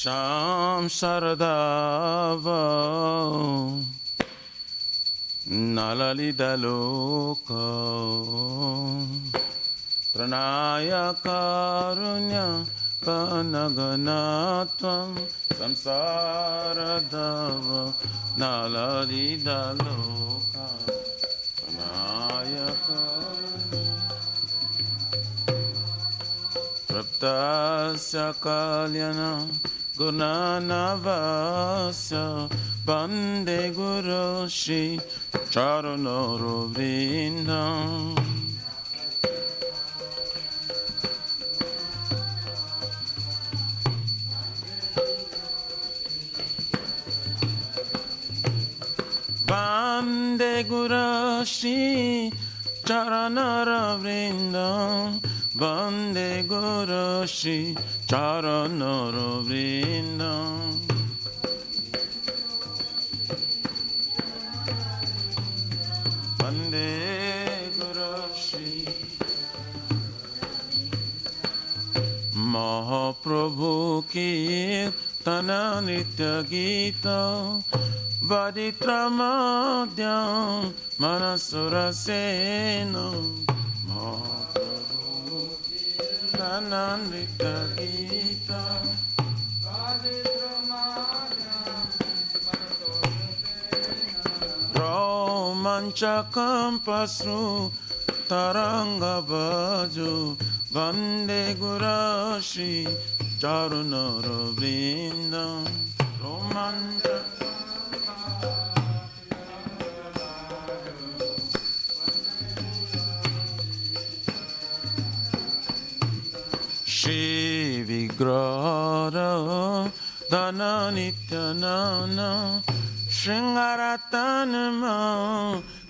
Sham Saradava Nalalidaloka Pranaya Karunya Panaganatvam Samsaradava Nalalidaloka Pranaya Karunya Praptasya Kalyana Gunanavasya Bande Guru Shri Charanoro Vrindam Bande Guru Shri Charanoro Vrindam Bande Guru Shri Charanoro Vrindam Bande Guru Shri Mahaprabhu Kirtana Nitya Gita Vaditra Madhyam Manasura Sena Mahaprabhu Kirtana Nitya Gita Vaditra Madhyam Romanchakam Pasru Taranga Bhajo Vande Guru Shri Charunara Vrindam Shri Vigrara Dana Nityanana Shringaratanama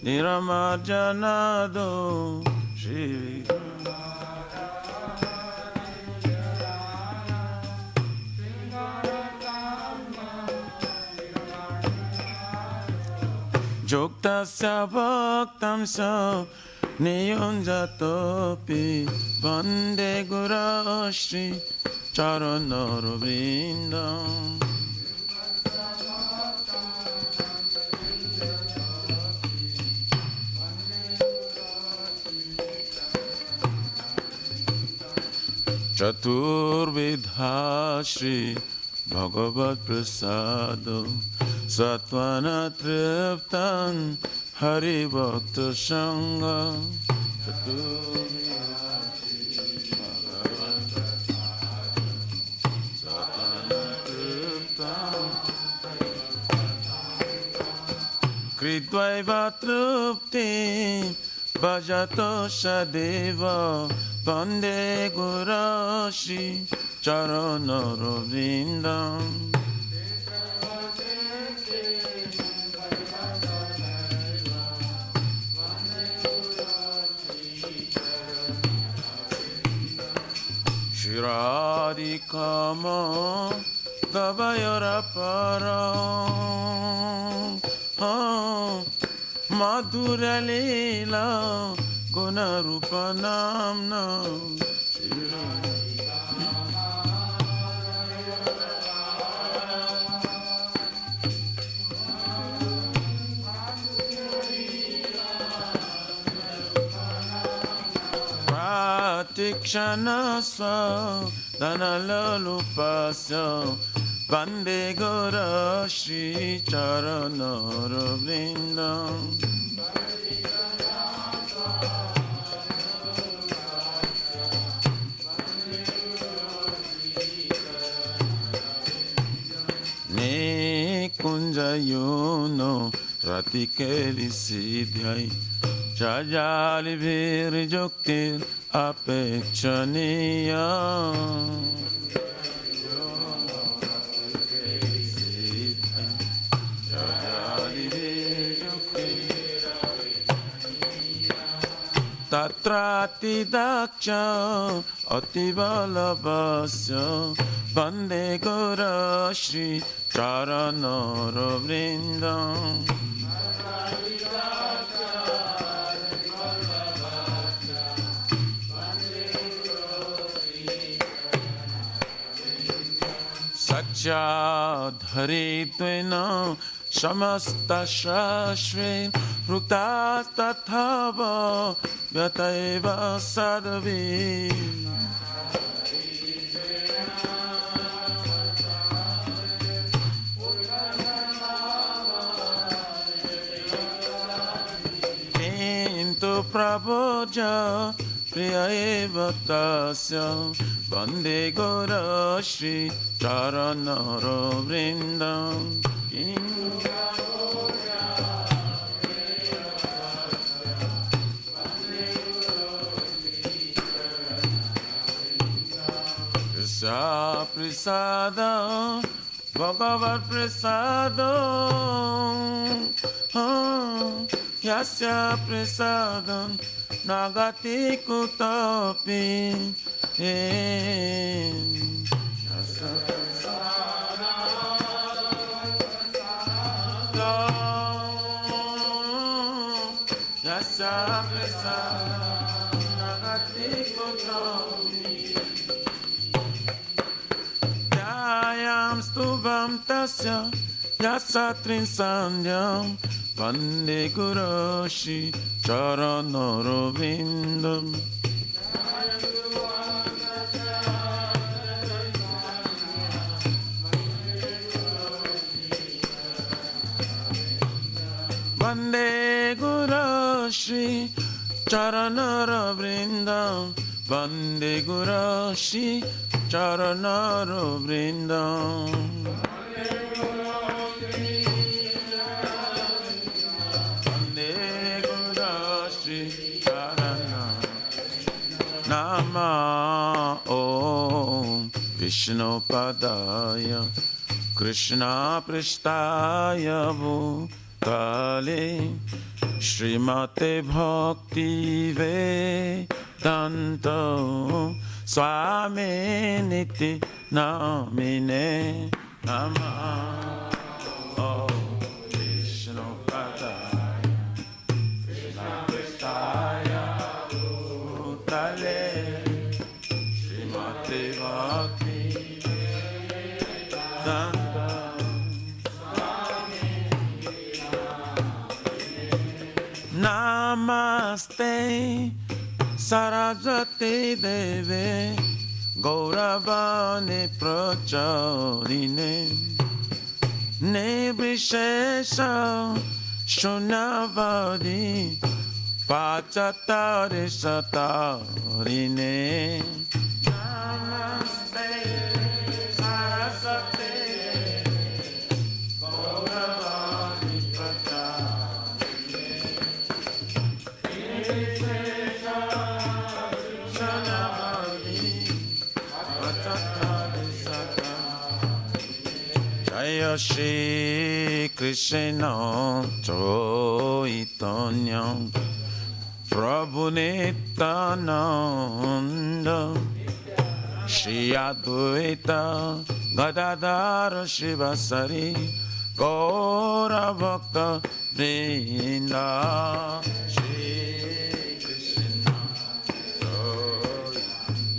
Niramajanado Shri Joktasya Bhaktamsa Niyonjatopi Vande Guru Shri Charanara Vrindam Chaturvidha Shri Bhagavad Prasado Satvana Triptan Hari Bhakta Sangha Chaturvidha Shri Bhagavad Satvana Triptan Kridvaiva Trupti Bhajato Shadeva Vande Guru Shri Charanara Vrindam Shri Radhikama Gavayara Param Madhura Leela Guna Rupa Namna Pratikshana Sva Dhanalupasya Vande Guru Shri Charanara Vrindam Kunjayono Ratikeli Siddhai Jajali Vir Joktir Apekshaniya Tatrati Daksha Ativalabhasya Vande Guru Shri Charanara Vrindam धरित्वेन समस्तशास्त्रे रुक्तास्तथाव व्यतैव सद्भिः किन्तु प्रभोज प्रिय एव तस्य वन्दे गौरश्री चरणरविन्दम् प्रसाद भगवत् प्रसाद यस्य प्रसाद नागति कुतोऽपि यस्य प्रसाद नागति कुतोऽपि स्तुभं तस्य यस्त्रिसन्ध्यं वन्दे गुरोश्री चरणरविन्दम् वन्दे गुरोश्री चरणरविन्दम् वन्दे गुरोश्री चरणरविन्दम् वन्दे गुरोश्री नमः ॐ विष्णुपदाय कृष्णपृष्ठाय भूतले श्रीमते भक्तिवेदान्त स्वामिनिति नामिने नमः ॐ विष्णुपदाय कृष्णपृष्ठाय भूतले श्रीमते भक्तिवेदान्त नमस्ते सरस्वती देवे गौरवाणी प्रचारिणे निर्विशेष शून्यवादी पाश्चात्य सतारिणे नमस्ते सरस्वती गौरवाणी प्रचारिणे जय श्री कृष्ण चैतन्य प्रभु नित्यानंद श्री अद्वैत गदाधर शिवासादि गौर भक्त वृंद श्री कृष्ण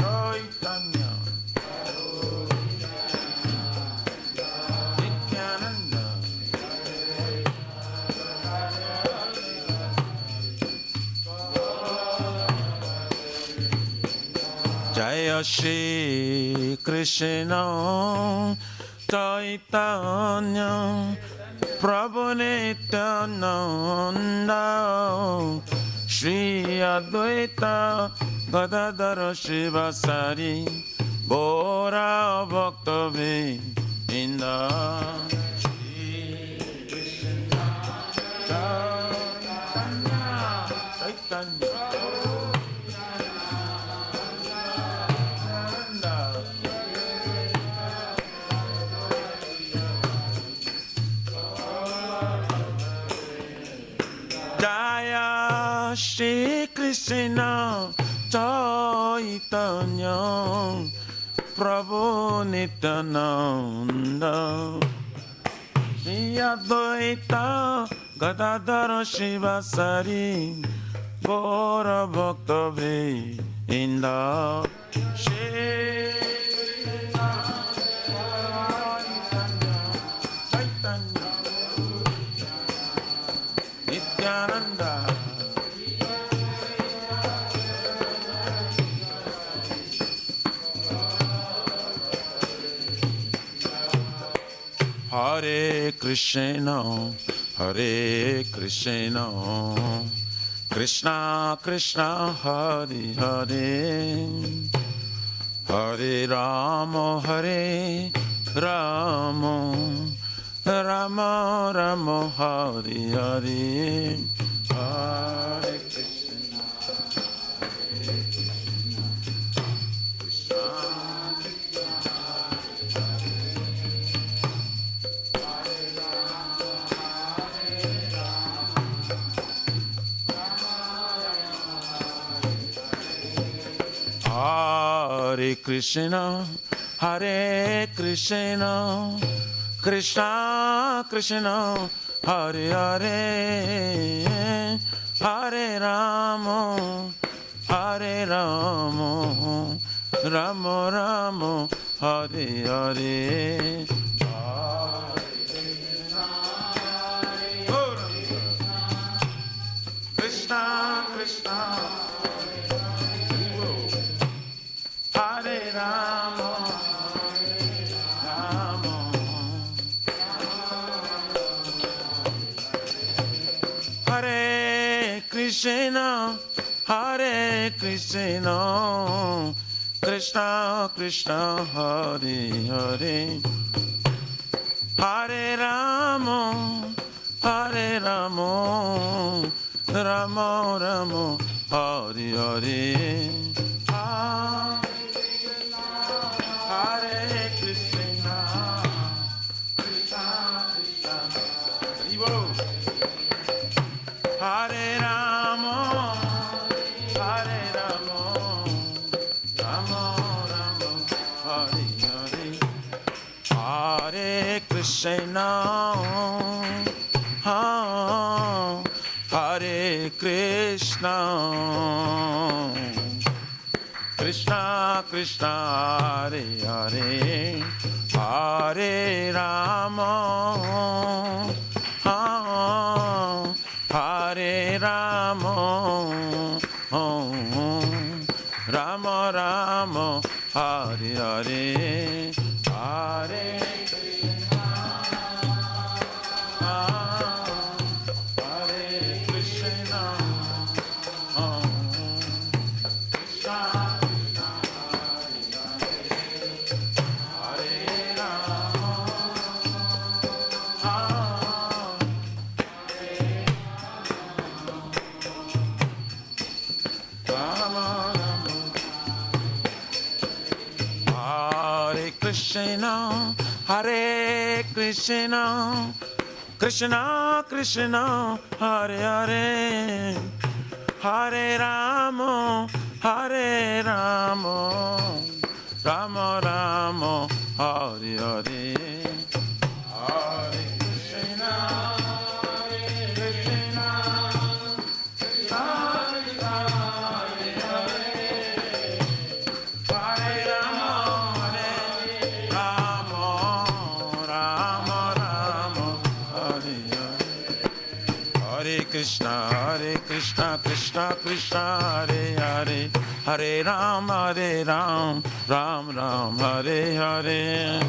चैतन्य जय श्री कृष्ण चैतन्य प्रभु नित्यानंद श्री अद्वैत गदाधर शिवासादि गौर भक्त वृंद श्री कृष्ण चैतन्य श्री कृष्ण चैतन्य प्रभु नित्यानंद श्री अद्वैत गदाधर शिवासादि गौर भक्त वृंद Shri Hare Krishna, Hare Krishna, Krishna Krishna, Hare Hare, Hare Rama, Hare Rama, Rama Rama, Hare Hare, Hare Krishna, Hare Krishna, Hare Krishna, Hare Krishna, Krishna Krishna, Hare Hare, Hare Rama, Hare Rama, Rama Rama, Hare Hare. Krishna Krishna, Hare Rama, Rama, Hare Krishna, Hare Krishna, Krishna Krishna, Hare Hare, Hare Rama, Hare Rama, Rama Rama, Hare Hare. Hare Krishna, Krishna Krishna, Hare Rama, Hare Rama, Rama Rama, Hare Hare, Hare Krishna, Hare Krishna, Krishna Krishna, Hare Hare, Hare Rama, Hare Rama, Rama Rama, Hare Hare, Hare Krishna, Hare Krishna, Krishna. Krishna, Hare Krishna, Krishna Krishna, Hare Hare, Hare Rama, Hare Rama, Rama Rama, Hare Hare, Hare Krishna, Hare Krishna, Krishna Krishna, Hare Hare, Hare Rama, Hare Krishna, Krishna Krishna, Hare Hare, Hare Ram, Ram Ram, Hare Hare.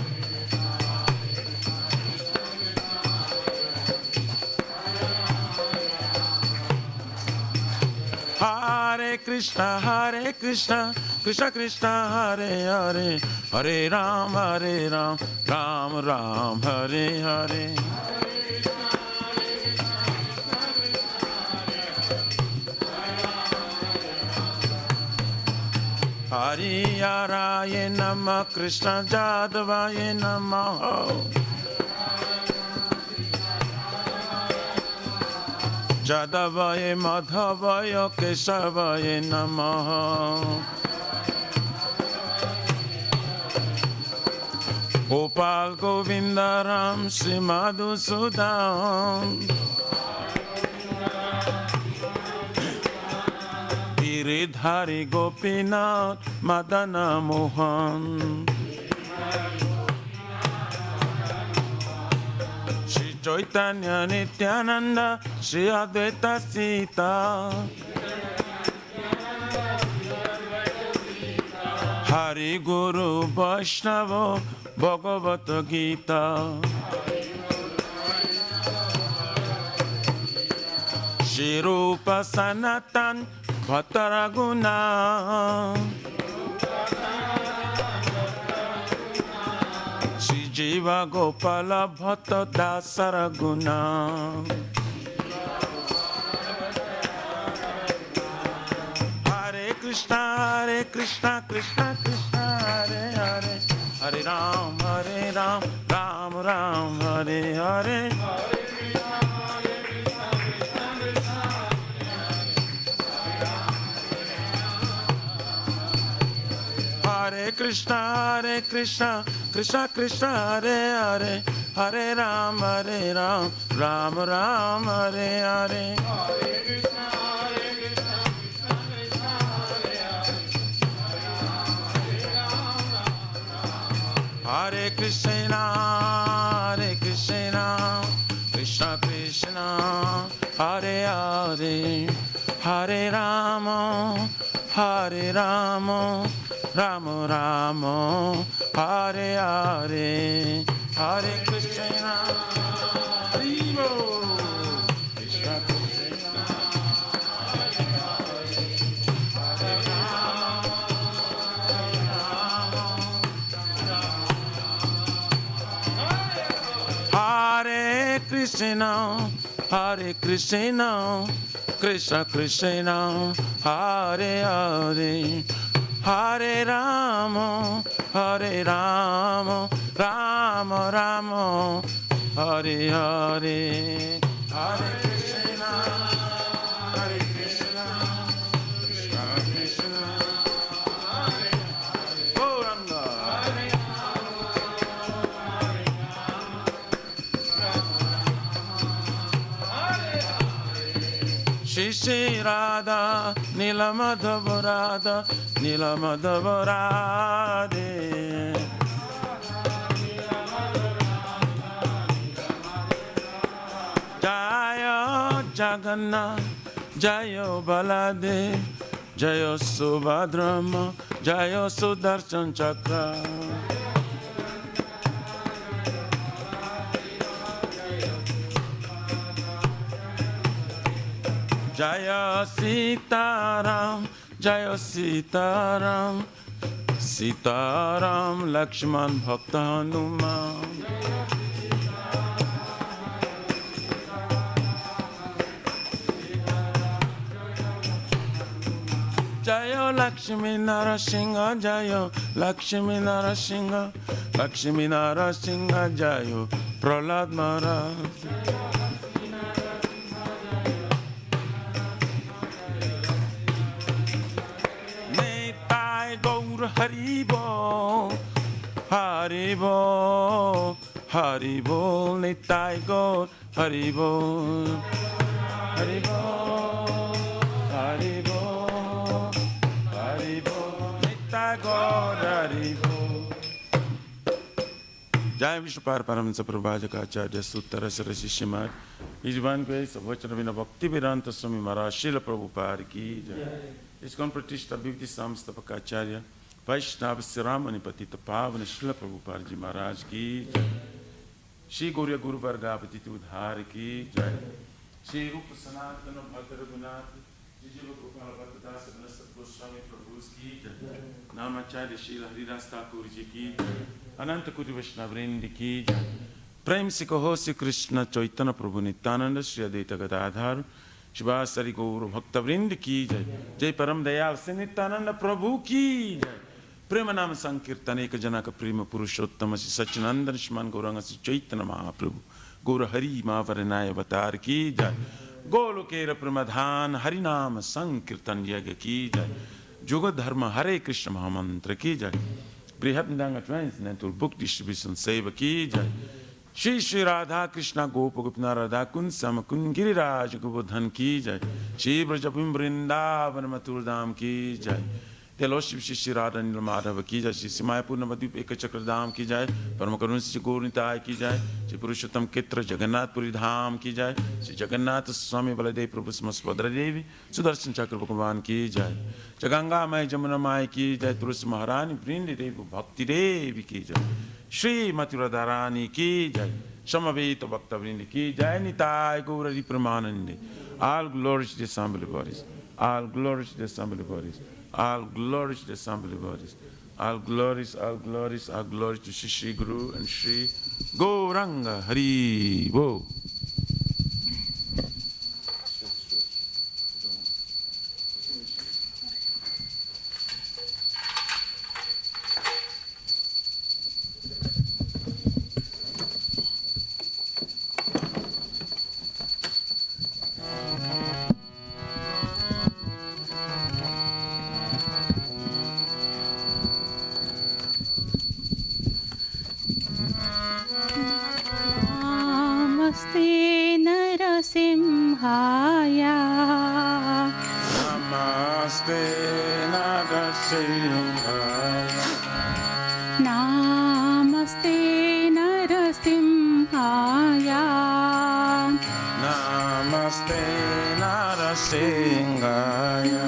Hare Krishna, Krishna Krishna, Hare Hare, Hare Ram, Ram Ram, Hare Hare. Hariyaraye Namah, Krishna Jadavaye Namah, Jadavaye Madhavaye Kesavaye Namah, Gopal Govinda Ram Sri Madhusudan, Giridhari Gopinath Madana Mohan, Shri Chaitanya Nityananda Shri Advaita Sita, Hari Guru Vaishnava Bhagavata Gita, Shri Rupa Sanatan Bhattaraguna Shri Jiva Gopala Bhatta Dasaraguna Hare Krishna, Krishna Krishna, Hare Hare, Hare Ram, Ram Ram, Hare Hare. Hare Krishna, Krishna Krishna, Hare Hare, Hare Ram, Ram Ram, Hare Hare. Hare Krishna, Krishna Krishna, Hare Hare, Hare Rama, Rama Rama, Hare Hare, Hare Krishna, Krishna Krishna, Hare Krishna, Hare Krishna, Krishna Krishna, Hare Hare, Hare Rama, Rama Rama, Hare Hare, Hare Krishna, Krishna Krishna, Hare Hare, Gauranga. Shri Radha, Nila Madhava Radha, Nila Madhava Radhe. Jaya Jagannath, Jaya Baladev, Jaya Subhadrama, Jaya Sudarshan Chakra. Jaya Sitaram, Jaya Sitaram, Sitaram Lakshman Bhakta Hanuman. Jaya Lakshmi Narasingha, Jaya Lakshmi Narasingha, Lakshmi Narasingha, Jaya Prahlad Maharaj. Haribo, Haribo, Haribo, Nitai Gaur, Haribo, Haribo, Haribo, Haribo, Nitai Gaur, Haribo. Jai Vishwapar Paramahansa Prabhajaka Acharya Suttara Sarasi Shimad Ijvan Grace of Vachanavina Bhakti Vedanta Swami Maharaj Srila Prabhupada Ki Jai. Iskon Pratishta Bhivti Samstapaka Acharya Vaishnava Siramani Patita Pavana Srila Prabhupada Ji Maharaj Ki Jai. Shri Gauriya Guru Varga Patita Udhara Ki Jai. Shri Rupa Sanatana Bhakta Raghunath Jijiva Gopala Bhatta Dasa Vinasat Goswami Prabhu's Ki Jai. Namacharya Srila Haridas Thakur Ji Ki Jai. Ananta Kuri Vaishnavrendi Ki Jai. Prem Se Kaho Se Krishna Chaitanya Prabhu Nityananda Shri Advaita Gadadhar Shivasari Gauru Bhaktavrind Ki Jai. Jai Param Dayal Se Nityananda Prabhu Ki Jai. Prema Nama Sankirtan Eka Janaka Prema Purushottama Si Sachinandan Shman Gauranga Si Chaitanya Mahaprabhu Gaura Hari Mahavaranaya Avatar Ki Jai. Golokera Pramadhan Harinama Sankirtan Yaga Ki Jai. Yoga Dharma Hare Krishna Mahamantra Ki Jai. Brihatandanga Transcendental Book Distribution Seva Ki Jai. Shri Shri Radha Krishna Gopa Gopina Radha Kun Sama Kun Giriraj Gopodhan Ki Jai. Shri Brajapim Vrindavan Maturdam Ki Jai. Deloship Shri Shri Radha Nila Madhava Ki Jai. Shri Simayapur Navadvip Eka Chakradam Ki Jai. Paramakarun Shri Gaurnitai Ki Jai. Shri Purushottam Ketra Jagannath Puri Dham Ki Jai. Shri Jagannath Swami Baladev Prabhu Smaspadra Devi Sudarshan Chakra Bhagavan Ki Jai. Jaganga Mai Jamuna Mai Ki Jai. Tulsi Maharani Vrindi Devi Bhakti Devi Ki Jai. Shri Mathura Dharani Ki Jai. Samaveta Bhaktavrinda ki Jai Nitai Gaurari Pramanande. All glory to the assembly bodies. All glory to the assembly bodies. All glory to the assembly bodies. All glories, all glories, all glories to Shri Guru and Shri Gauranga Hari Bo. Narasimhaya. Namaste Narasimhaya. Namaste Narasimhaya. Namaste Narasimhaya.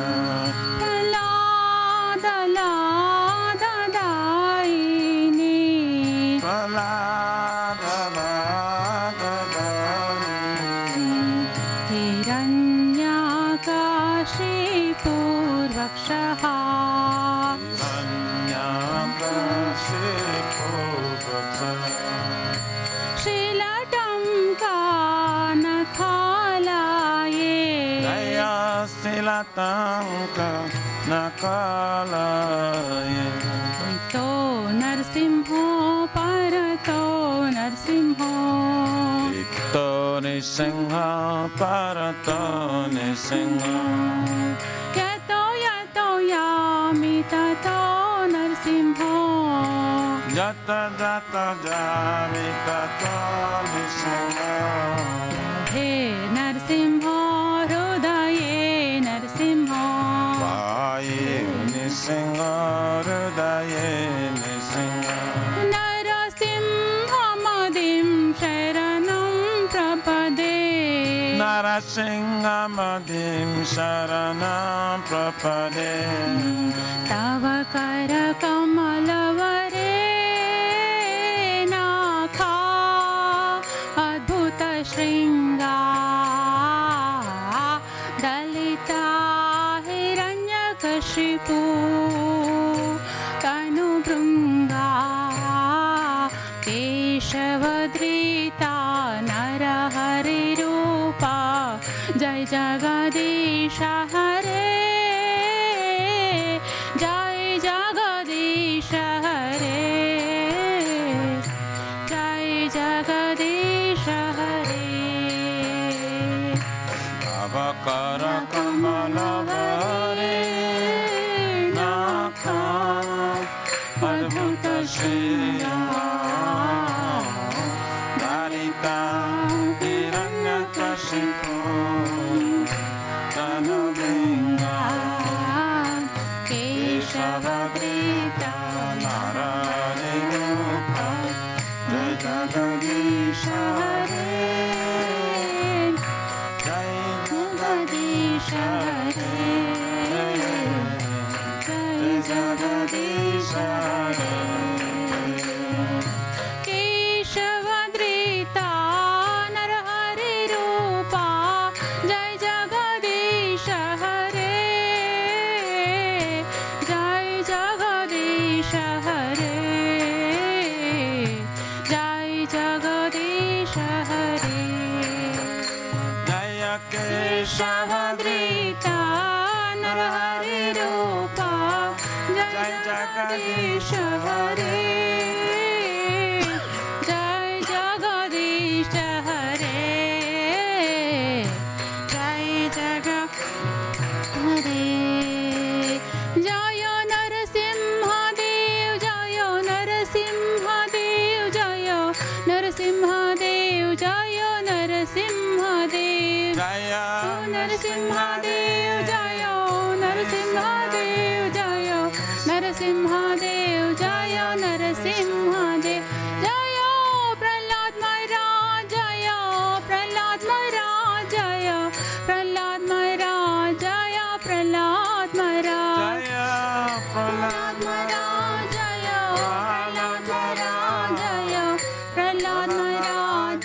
Tanka Nakalaye To Narsimho Parato Narsimho Ito Nisingha Parato Nisingha Yato Yato Yamitato Narsimho Jata Jata Jamitato Nisingha He Narsimho Nisingha Hridaye Nisingha Narasimhamadim Sharanam Prapade Narasimhamadim Sharanam Prapade Tava Kara Kamalavare Nakha Adbhuta Shringa Dalita Hiranyakashipu Tanubhrunga Keshavadrita Narahari Rupa Jai Jagadisha Hare Jai Jagadisha Hare Jai Jagadisha Hare Avakara Kamalavare Nakha Adbhuta Shriya Dalita Hiranyakashipu Tanubhrunga Keshavadrita Narahari Rupa Jai Jagadisha Hare Jai Jagadisha Hare Jai Jagadisha Hare Keshavadrita Narahari Rupa Jai Jagadisha Hare Jai Jagadisha Hare Jai Jagadisha Hare Jaya Keshavadrita Narahari Rupa Jai Jagadisha Hare Jai Jagadisha Hare Jai Jagadisha Hare Jaya Narasimhadev Jaya Narasimhadev Jaya Narasimhadev Jaya Narasimhadev Jaya Narasimhadev Jaya Narasimhadev Jaya Narasimhadev Jaya Narasimhadev Jaya Prahlad Maharaj Jaya Prahlad Maharaj Jaya Prahlad Maharaj Jaya Prahlad Maharaj Jaya Prahlad Maharaj Jaya Prahlad Maharaj Jaya Prahlad Maharaj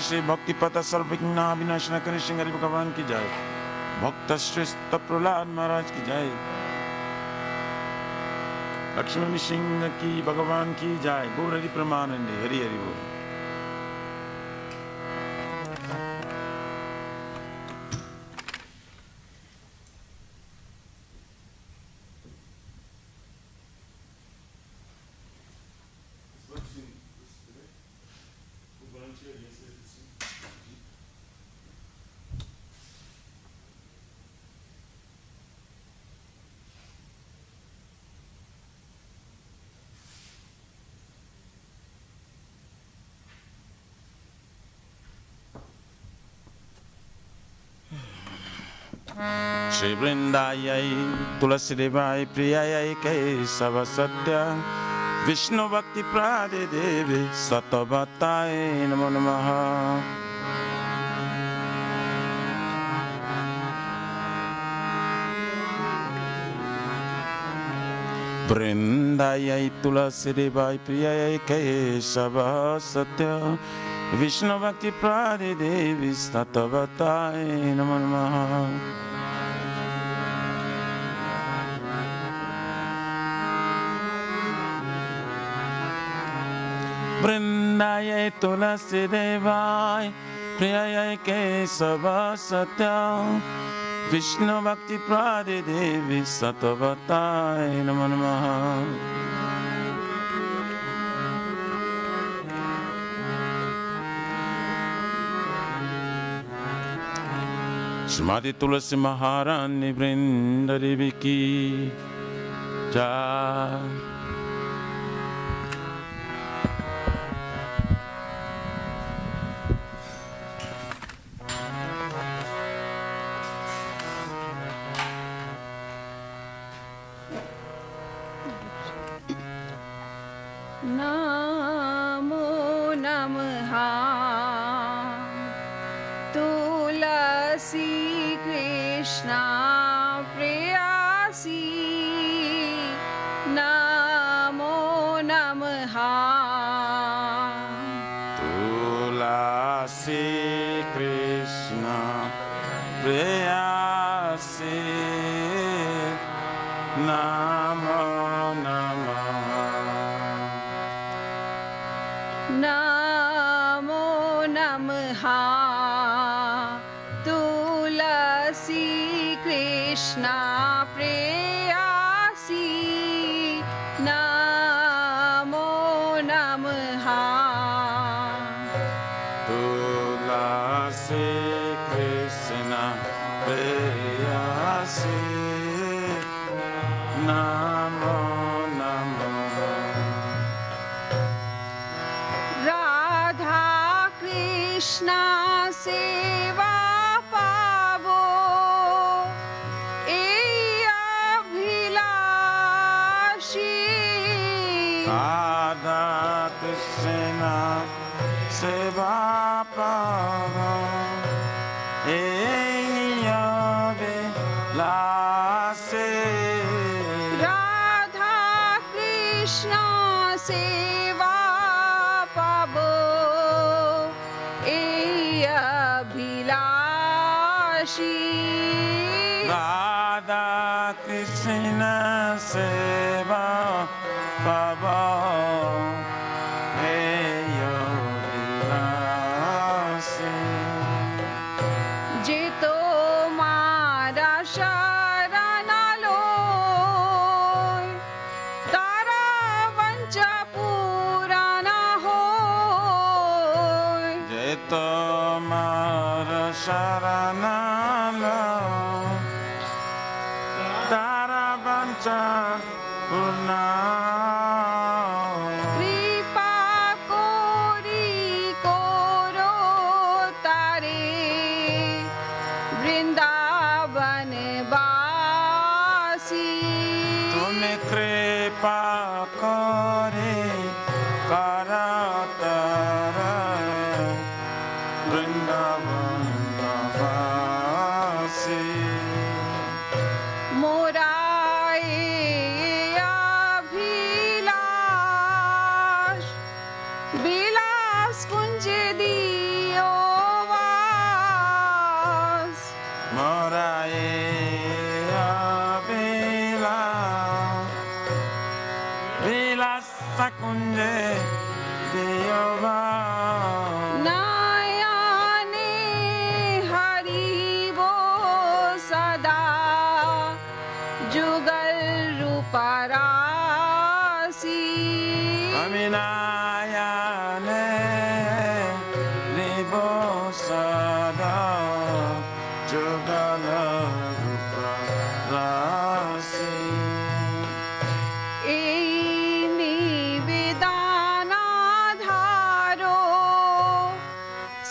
Shri भक्ति पता सर्वज्ञ विनाश न करे श्रृंगारी भगवान की जय। भक्त श्रेष्ठ प्रहलाद महाराज की जय। लक्ष्मण सिंह की भगवान की जय। गौर हरि प्रमानंदे हरि हरि बोल। श्री वृंदाय तुलसी देवाय प्रियाय केशव सत्य विष्णु भक्ति प्रादे देवी सतवताय नमो नमः। वृंदाय तुलसी देवाय प्रियाय केशव सत्य विष्णु भक्ति प्रादे देवी सतवताय नमो नमः। वृंदाय तुलसी देवाय प्रियाय केशव सत्य विष्णु भक्ति प्रादे देवी सतवताय नमो नमः। श्रीमती तुलसी महारानी वृंद देवी की जय। नमो नमः तुलसी कृष्णा प्रेयसी। नमो नमः तुलसी कृष्णा प्रेयसी। नमो नमः। नमो नमः तुलसी कृष्णा प्रेयसी। नमो नमः तुलसी कृष्णा प्रेयसी। नमो नमः। राधा कृष्णा सेवा पावो एई अभिलाषी। राधा कृष्णा सेवा पावो एई अभिलाषी। राधा कृष्णा सेवा पावो एई अभिलाषी। राधा कृष्ण सेवा पावो एई अभिलाषी। जे तोमारा शरण लोय तारा वंचा पूरा न होय। जे तोमार शरण लो तारा बंचा पूर्ण। कृपा कोरी कोरो तारे वृंदावन वासी। तुमने कृपा करे करतर वृंदावन वासी। मोरा ए अभिलाषी Morae Vila Vila Sakunde Deva नयने Hari वो सदा जुगल रूपरासी Aminayane Ribo Sada Jugala Rupa Rasi এই নিবেদনা ধারো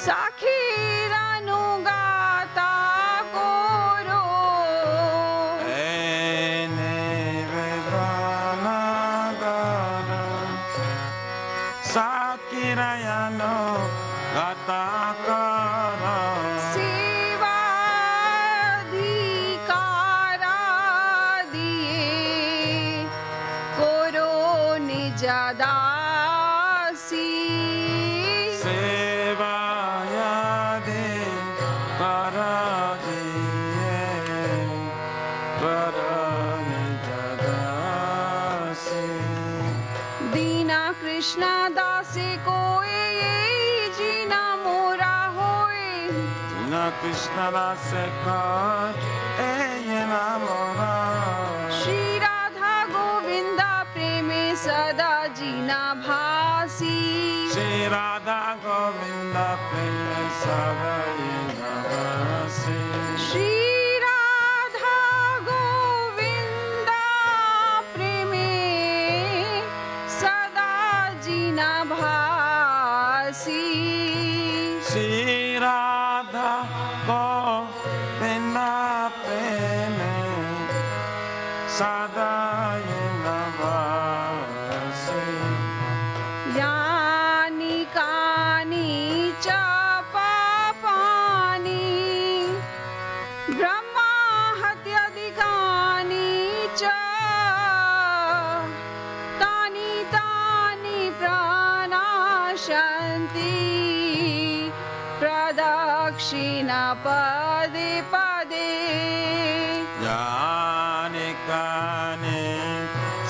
সাখীর অনুগাতা করো Ene Vedana Gana Sakirayano Gatakara সেবাধিকারা দিয়ে করো নিজদাসী Sevayade Paradiye Paranijadasi দীনা কৃষ্ণ দাসে কোয়ে এই জিনা মোরা হয়ে Dina Krishna Rase Kar Eyena Mora Shri Radha Govinda প্রেমে সদা জিনা ভাসি Shri Radha Govinda Prema Sadayena Rasi Shri Radha Govinda প্রেমে সদা জিনা ভাসি Shri Radha Govinda Prema Sadayena Rasi यानि कानि च पापानि ब्रह्मा हत्याधिकानि च तानि तानि प्रणाशन्ति प्रदक्षिणा पदे पदे Yani Kani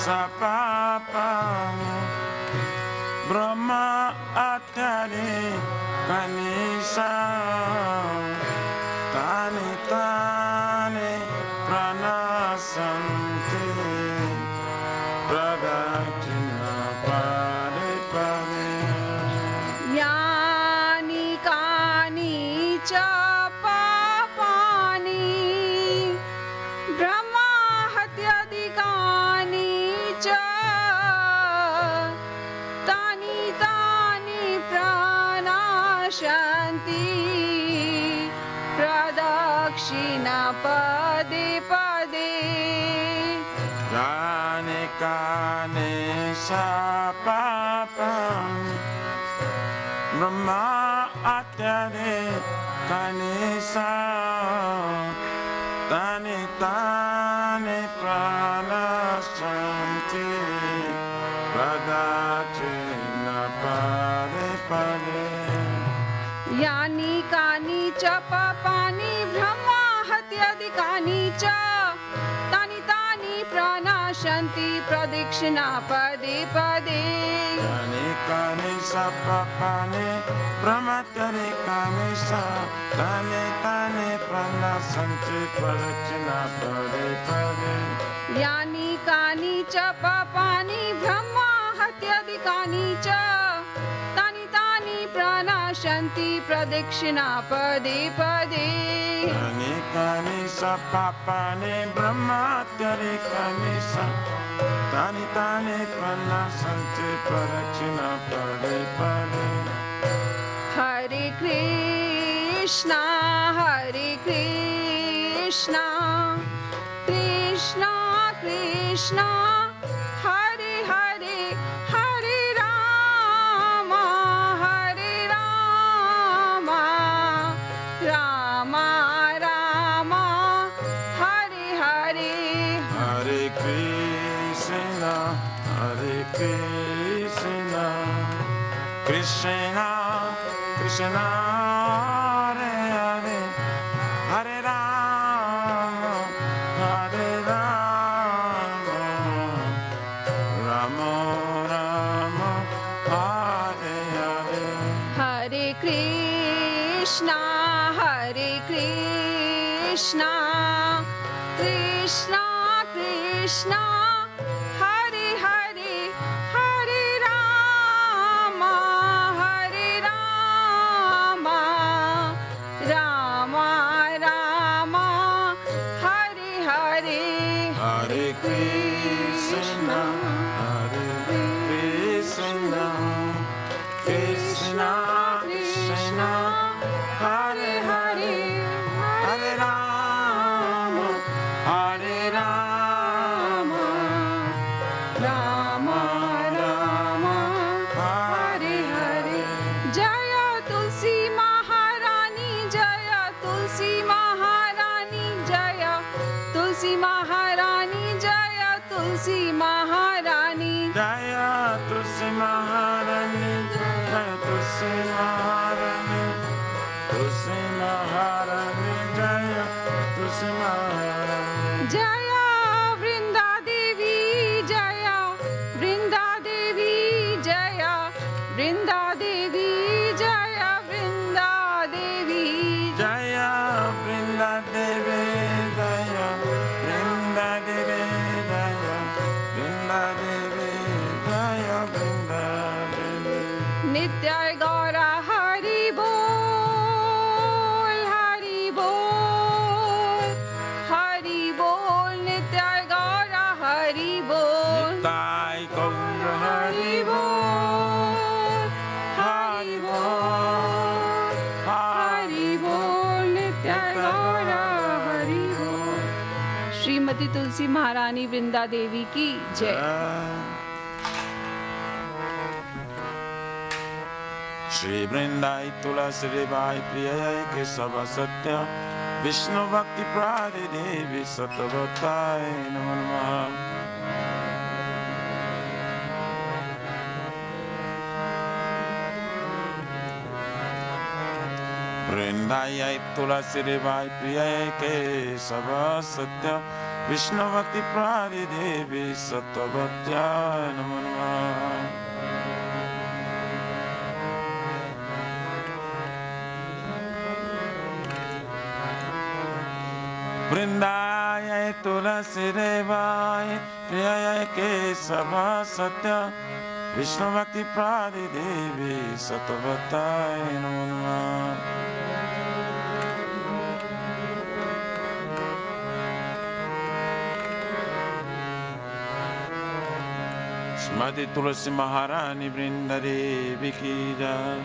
Sapapani Brahma Atari Kanisa Tani Tani Pranasanti Pradachina Pade Pade यानि कानि च पापानि ब्रह्मा हत्याधिकानि च तानि तानि प्रणाशन्ति प्रदक्षिणा पदे पदे Yani Kani Sapapani Brahma Atari Kanisa Tani Tani Pranasanti Pradachina Pade Pade यानि कानि च पापानि ब्रह्मा हत्याधिकानि च तानि तानि प्रणाशन्ति प्रदक्षिणा पदे पदे Yani Kani Sapapani Brahma Atari Kanisa Tani Tani Pranasanti Pradachina Pade Pade यानि कानि च पापानि ब्रह्मा हत्याधिकानि च तानि तानि प्रणाशन्ति प्रदक्षिणा पदे पदे Yani Kani Sapapani Brahma Atari Kanisa Tani Tani Pranasanti Pradachina Pade Pade हरे Krishna Krishna Krishna Hare Hare Hare Ram Ram Ram Hare Hare Hare Krishna Krishna Krishna Hare Hare Hare Rama Krishna, Krishna Krishna, Hare Hare, Hare Rama, Hare Rama, Rama Rama, Hare Hare, Hare Krishna, Hare Krishna, Krishna Krishna, Hare Hare, Hare Rama, Hare Rama, Rama Rama, Hare Hare. Jaya Tulsi Maharani, Jaya Tulsi Maharani, Jaya Tulsi Maharani, Jaya Tulsi Maharani. Jaya Tulsi Maharani, Jaya Tulsi Maharani, Tulsi Maharani, Jaya Tulsi Maharani. Jaya Vrinda Devi, Jaya Vrinda Devi, Jaya Vrinda Devi, Jaya Vrinda Devi. Jaya Vrinda Devi, Jaya Vrinda Devi, Jaya Vrinda Devi, Jaya Vrinda Devi. Nitya Gaura Hari Bol, Hari Bol, Hari Bol, Nitya Gaura Hari Bol, Nitai Gaura Hari Hari Bol, Hari Bol, Hari Bol, Nitya Gaura Hari Bol. Shrimati Tulsi महारानी वृंदा देवी की जय. Shri Vrindai Tulasi Devai Priyai Kesava Satya Vishnu Bhakti Prade Devi Satavatai Namo Namaha. Vrindai Tulasi Devai Priyai Kesava Satya Vishnu Bhakti Prade Devi Satavatai Namo Namaha. Vrindaya Tulasi Devaya Priyaya Kesava Satya Vishnu Bhakti Prade Devi Satavatai Namo Namaha. Srimati Tulasi Maharani Vrinda Devi Ki Jai.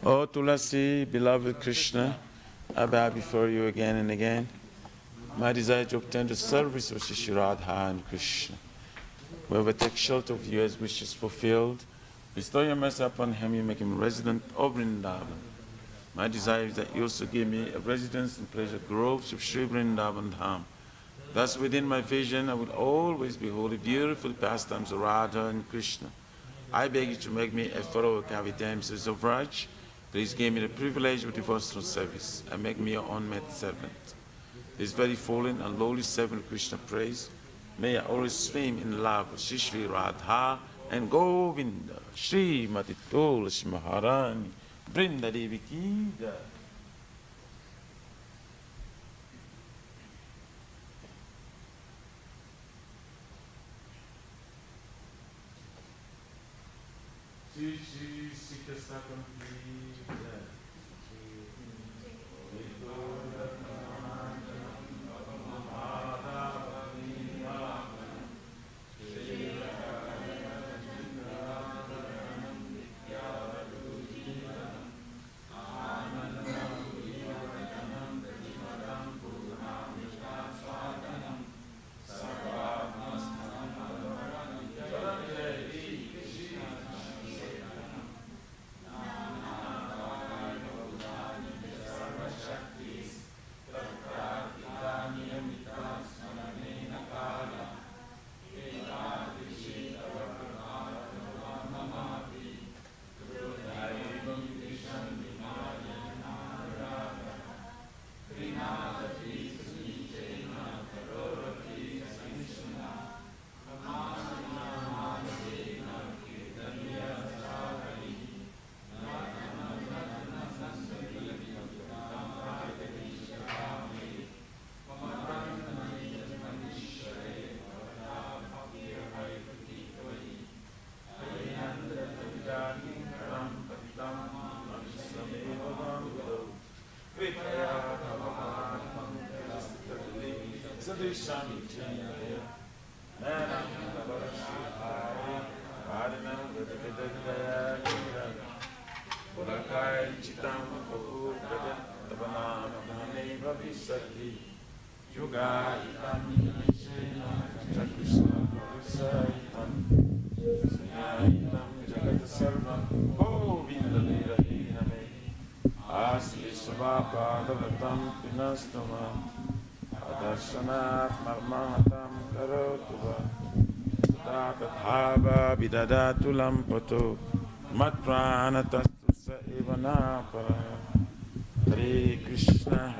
Oh Tulasi, beloved Krishna, I bow before you again and again. My desire to obtain the service of Shri Radha and Krishna. Whoever takes shelter of you as wishes fulfilled, bestow your mercy upon him, you make him resident of Vrindavan. My desire is that you also give me a residence in pleasure groves of Shri Vrindavan Dham. Thus within my vision I will always behold the beautiful pastimes of Radha and Krishna. I beg you to make me a fellow Kavitamis of Raj. Please give me the privilege of devotional service and make me your unmet servant. This very fallen and lowly servant of Krishna praise, may I always swim in love with Shri Radha and Govinda, Shri Mati Tulasi Maharani, Vrinda Devi Ki Jai. Shri Shri Sita Sakam Ki Jai. Sadishami Chinaya, Nanam Navarashihaya, Adinam Vidvidaya, Purakai Chitam Papu, Tabanam Nane Bhavisati, Yuga Itam Nishena, Chakrishna Bhavusaitam, Sunayaitam Jagat Sarvam, O Vindalira Me, Asli Sabapa Davatam Pinastama, Adarsanat Marmahatam Karotuva, Tathaava Vidadatulam Pato, Matpranatastu Sa Ivana Para. Hare Krishna,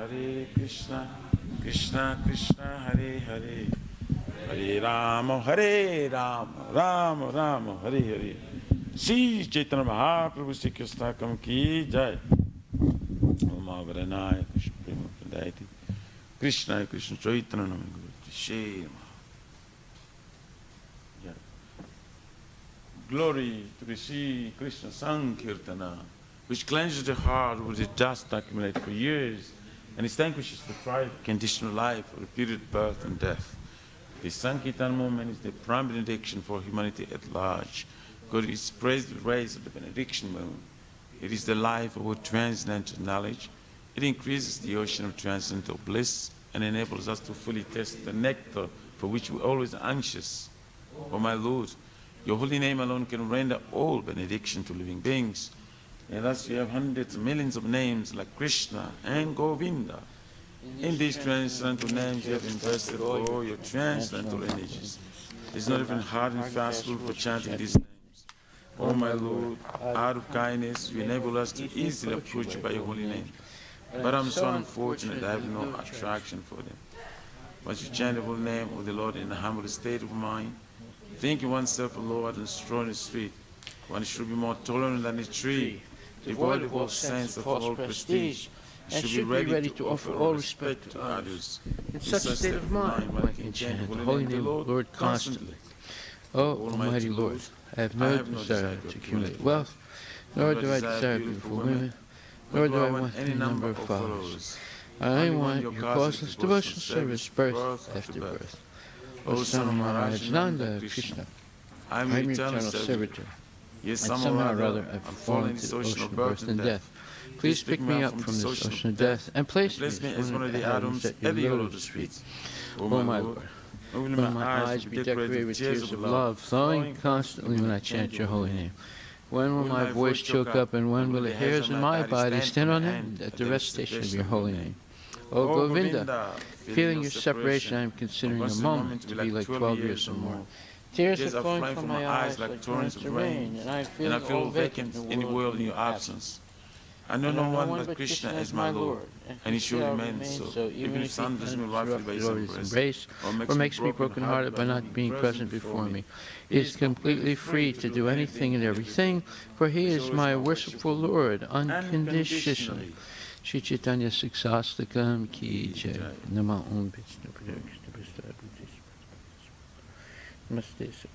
Krishna Krishna, Hare Hare, Hare Rama, Rama Rama, Hare Hare. Shri Chaitanya Mahaprabhu Shri Krishna Kam Ki Jai. Om Varanaya Krishna Prema Pradayati. Krishna Chaitanya Namah Guru Shri. Glory to the Shri Krishna Sankirtana, which cleanses the heart with its dust accumulated for years and extinguishes the pride of conditional life of repeated birth and death. The Sankirtan movement is the prime benediction for humanity at large. God is praised with rays of the benediction moon. It is the life of our transcendental knowledge. It increases the ocean of transcendental bliss and enables us to fully taste the nectar for which we are always anxious. O my Lord, your holy name alone can render all benediction to living beings. And thus you have hundreds of millions of names like Krishna and Govinda. In these transcendental names you have invested all your transcendental energies. It is not even hard and fast rule for chanting these names. O my Lord, out of kindness you enable us to easily approach you by your holy name. But I am so unfortunate that I have no attraction for them. Once you chant the holy name of the Lord in a humble state of mind, thinking oneself a Lord and strong in the street, one should be more tolerant than a tree, devoid of all sense of false prestige, and should be ready to offer all respect to others. In such a state of mind, one can chant the holy name of the Lord constantly. O Almighty Lord, I have no desire to accumulate wealth, nor do I desire beautiful women, nor do I want any number of followers. I only want your causeless devotional service birth after birth. O Son of Maharajananda, Krishna, I am your eternal servitor, and somehow or other I have fallen into the ocean of birth and death. Please pick me up from this ocean of death and place me as one of the atoms at your lotus feet. O my Lord, will my eyes be decorated with tears of love, flowing constantly when I chant your holy name? When will my voice choke up, and when will the hairs in my body stand on end at the recitation of your holy name? O Govinda, feeling your separation, I am considering a moment to be like 12 years or more. Tears are flowing from my eyes like torrents of rain, and I feel vacant in the world in your absence. I know no one but Krishna as my Lord, and he surely remains so, even if thunders me roughly by his embrace, or makes me broken-hearted by not being present before me. He is completely free to do anything and everything, for he is my worshipful Lord, unconditionally. Shri Chaitanya Siksastakam Ki Jai. Nama Om Vishnu Padaya Krishna Prasad Namaste.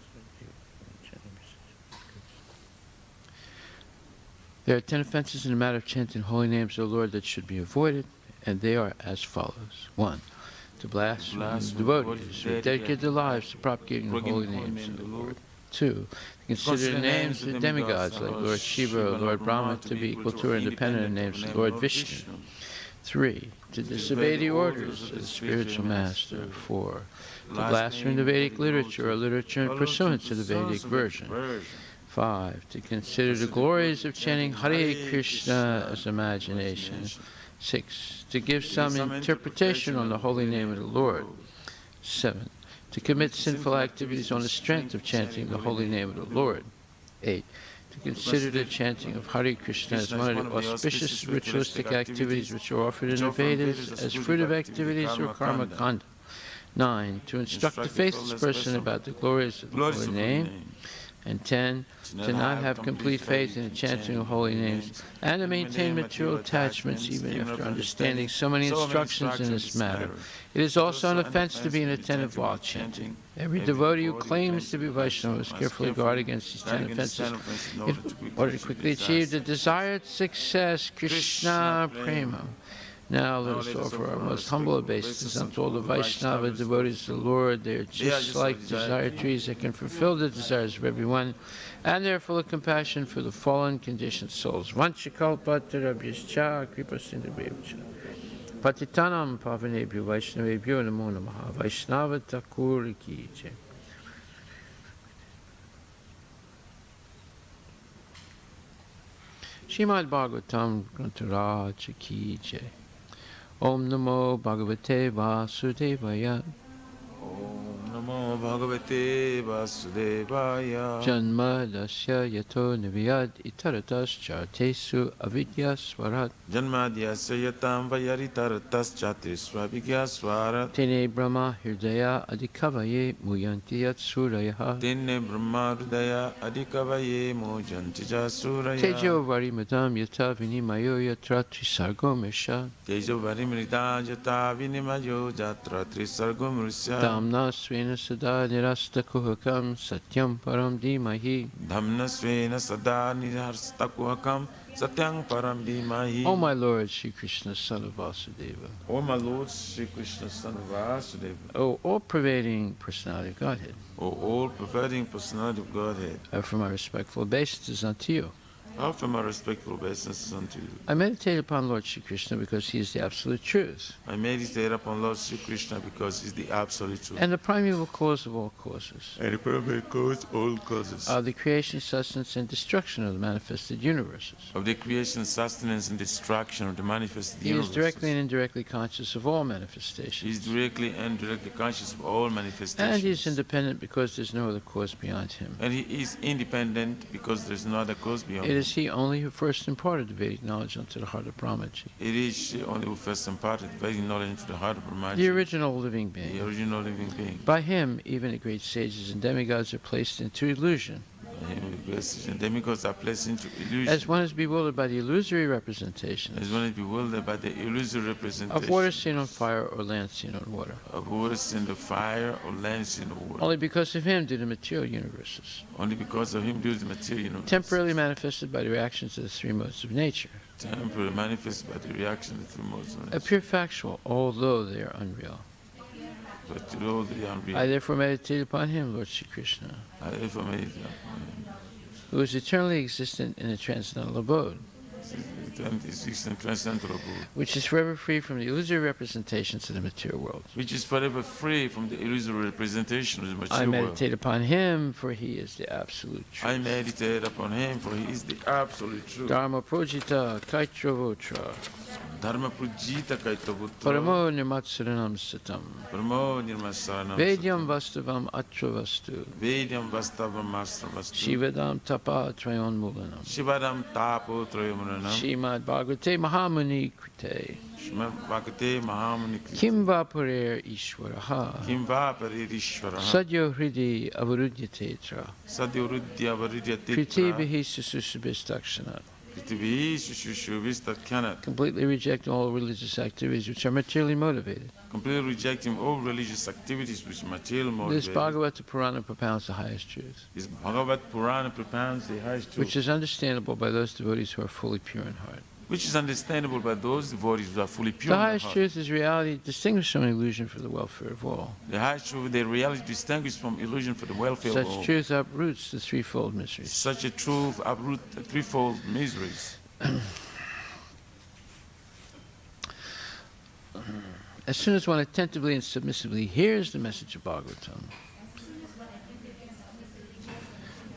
There are 10 offenses in the matter of chanting holy names of the Lord that should be avoided, and they are as follows. 1. To blaspheme the devotees who dedicate their lives to propagating the holy names of the Lord. 2. To consider the names of the demigods like Lord Shiva or Lord Brahma to be equal to or independent of the names of Lord Vishnu. 3. To disobey the orders of the spiritual master. 4. To blaspheme the Vedic literature or literature in pursuance to the Vedic version. 5. To consider the glories of chanting Hare Krishna as imagination. 6. To give some interpretation on the holy name of the Lord. 7. To commit sinful activities on the strength of chanting the holy name of the Lord. 8. To consider the chanting of Hare Krishna as one of the auspicious ritualistic activities which are offered in the Vedas as fruitive activities or karma kanda. 9. To instruct the faithless person about the glories of the holy name. And 10, to not have complete faith in the chanting of holy names, and to maintain material attachments even after understanding so many instructions in this matter. It is also an offense to be inattentive while chanting. Every devotee who claims to be Vaishnava must carefully guard against these 10 offenses in order to quickly achieve the desired success, Krishna Prema. Now let us offer our most humble obeisances unto all the Vaishnava devotees of the Lord. They are just like desire trees that can fulfill the desires of everyone, and they are full of compassion for the fallen conditioned souls. Vanchakalpatarabhyascha kripasindhabhyascha patitanam pavanebhyo Vaishnavebhyo namo namaha. Vaishnava Thakur ki jai. Srimad Bhagavatam Grantaraj ki jai. Om Namo Bhagavate Vasudevaya. Om Namo Bhagavate Vasudevaya. Janmadasya yato niviyad itaratas chartesu avidya swarat. Janmadyasya yatam vayaritartas chatisvavidya swarat. Tene Brahma Hirdaya Adikavaye Muyanti Yat Surayaha. Tenne Brahma Hridaya Adikavaye Mujanti Jasuraya. Tejo Varimadam Yata Vinimayo Yatra Trisargo Mesha. Tejo Varimrida Jata Vinimayo Jatra Trisargo Mrisya. Damna Svena Sada Nirasta Kuhakam Satyam Param Dimahi. Dhamna Svena Sada Nirhastakuhakam Satyang Param Dimahi. O my Lord Sri Krishna, son of Vasudeva. O my Lord Sri Krishna, son of Vasudeva. O all-pervading personality of Godhead. O all-pervading personality of Godhead. I offer my respectful obeisances unto you. I offer my respectful obeisances unto you. I meditate upon Lord Sri Krishna because he is the absolute truth. I meditate upon Lord Sri Krishna because he is the absolute truth. And the primeval cause of all causes. And the primeval cause of all causes. Of the creation, sustenance, and destruction of the manifested universes. Of the creation, sustenance, and destruction of the manifested universes. He is directly and indirectly conscious of all manifestations. He is directly and indirectly conscious of all manifestations. And he is independent because there is no other cause beyond him. And he is independent because there is no other cause beyond him. It is he only who first imparted the Vedic knowledge unto the heart of Brahmaji. It is she only who first imparted Vedic knowledge into the heart of Brahmaji. The original living being. The original living being. By him, even the great sages and demigods are placed into illusion. And demigods are placed into illusion. As one is bewildered by the illusory representations. As one is bewildered by the illusory representations. Of water seen on fire or land seen on water. Of water seen on fire or land seen on water. Only because of him do the material universes. Only because of him do the material universes. Temporarily manifested by the reactions of the three modes of nature. Temporarily manifested by the reaction of the three modes of nature. Appear factual, although they are unreal. But although they are unreal. I therefore meditate upon him, Lord Sri Krishna. I therefore meditate upon him. Who is eternally existent in a transcendental abode. Which is forever free from the illusory representations of the material world. Which is forever free from the illusory representations of the material world. I meditate upon him, for he is the absolute truth. I meditate upon him, for he is the absolute truth. Dharma projita kaitra Dharma Prujita Kaitavutra Paramo Nirmatsaranam Satam Paramo Nirmatsaranam Vedyam Vastavam Atra Vastu Vedyam Vastavam Astra Vastu Shivadam Tapa Trayon Mulanam Shivadam Tapo Trayomuranam Shrimad Bhagavate Mahamuni Krite Shrimad Bhagavate Mahamuni Krite Kim Vaparer Ishwaraha Kim Vaparer Ishwaraha Sadyo Hridi Avaruddyatetra Sadyo Hridi Avaruddyatetra Kriti Bihi Sususubhistakshanat Completely rejecting all religious activities which are materially motivated. Completely rejecting all religious activities which are materially motivated. This Bhagavata Purana propounds the highest truth. This Bhagavad Purana propounds the highest truth. Which is understandable by those devotees who are fully pure in heart. Which is understandable by those devotees who are fully pure in the heart. highest truth is reality distinguished from illusion for the welfare of all. The highest truth, the reality distinguished from illusion for the welfare of all. Such truth uproots the threefold miseries. Such a truth uproots the threefold miseries. As soon as one attentively and submissively hears the message of Bhagavatam,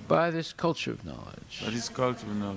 by this culture of knowledge,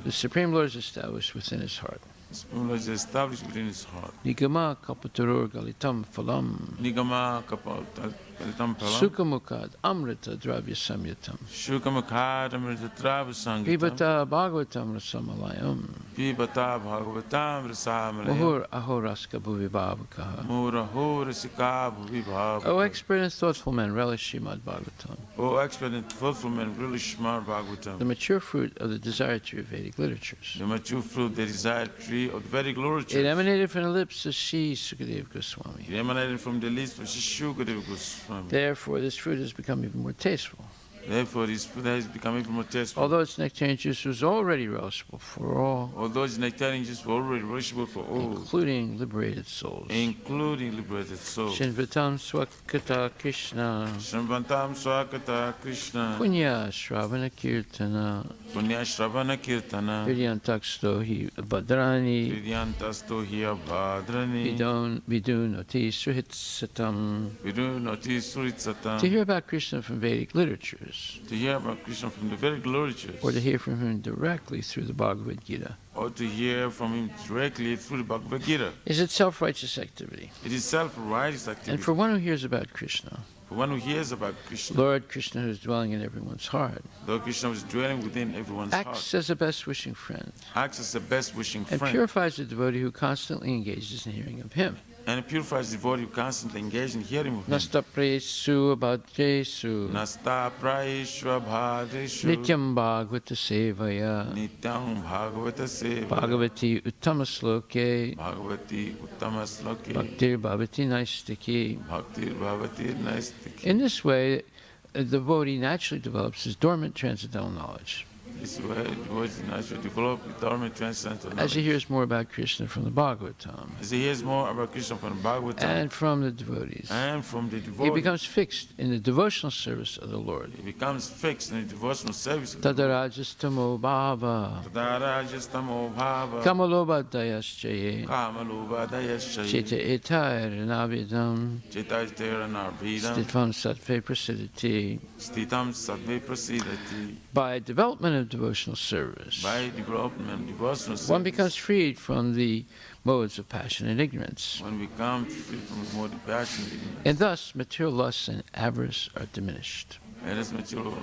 the Supreme Lord is established within his heart. The Supreme Lord is established within his heart. Nigama kapatarur galitam phalam. Nigama kapatarur galitam phalam. Sukhamukad amrita dravya samyatam. Sukhamukad amrita dravya samyatam. Pibata bhagavatam rasamalayam. Pibata bhagavatam rasamalayam. Muhur ahoraska bhuvibhavakaha. Muhur ahorasika bhuvibhavakaha. O expert and thoughtful men, relish Srimad Bhagavatam. O expert and thoughtful men, relish Srimad Bhagavatam. The mature fruit of the desired tree of Vedic literatures. The mature fruit, the desired tree of the Vedic literatures. It emanated from the lips of Sri Sukadeva Goswami. It emanated from the lips of Sri Sukadeva Goswami. Therefore, this fruit has become even more tasteful. Therefore, this food has become even more tasteful. Although its nectarian juice was already relishable for all, Although its nectarian juice were already relishable for all, including liberated souls. including liberated souls. Shinvatam Swakata Krishna, Shrivantam Swakata Krishna, Punya Shravana Kirtana, Punya Shravana Kirtana, Vidyantakstohi Badrani, Vidyantasto Hiya Bhadrani, Vidunoti Suhitsatam. Vidunoti Suritsatam. To hear about Krishna from Vedic literatures, To hear about Krishna from the Vedic literatures, or to hear from him directly through the Bhagavad Gita, or to hear from him directly through the Bhagavad Gita. is itself righteous activity. It is self-righteous activity. And for one who hears about Krishna, For one who hears about Krishna, Lord Krishna, who is dwelling in everyone's heart, Lord Krishna is dwelling within everyone's acts heart, as a best wishing friend, acts as the best wishing and friend, purifies the devotee who constantly engages in hearing of him. and it purifies the devotee who constantly engage in hearing of him. Nasta presu abhadresu, Nasta praishva bhadreshu nityam bhagavata sevaya, nityam bhagavata seva bhagavati uttama sloke, bhagavati uttama sloke bhaktir bhavati naistiki. bhaktir bhavati naistiki. In this way, a devotee naturally develops his dormant transcendental knowledge. This way, the devotee naturally develop dormant transcendental As knowledge. he hears more about Krishna from the Bhagavatam As he hears more about Krishna from the Bhagavatam and from the devotees, and from the he devotee, becomes fixed in the devotional service of the Lord. he becomes fixed in the devotional service of the Lord. Tadarajastamo bhava, Tadarajastamo bhava kamalobhadayaschaye, kamalubhadayaschaye cheta etairanabhidam, Chetaiteranarvidam stitvam sattve prasidati. Stitam Sattve Prasidati. By development of devotional service, By development of devotional service, one becomes freed from the modes of passion and ignorance, one becomes free from the mode of passion, and thus material lusts and avarice are diminished. and as material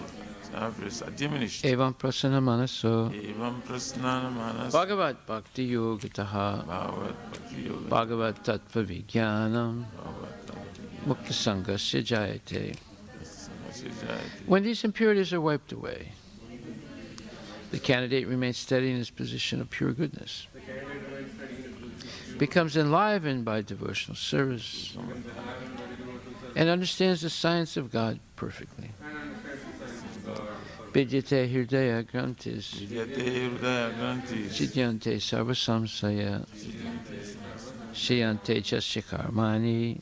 avarice are diminished. Evam prasana manaso, Evam prasnana manas Bhagavad Bhakti Yogataha, bhavat bhakti yoga Bhagavad Tattva Vijnanam, bhavat Mukta Sangasya Jayate. samajayati. When these impurities are wiped away, the candidate remains steady in his position of pure goodness, becomes enlivened by devotional service, and understands the science of God perfectly. Vidyate Hridaya Grantis, Vidyate Hridaya Grantis. Chidyante Sarvasamsaya, Shayante Jasya Karmani,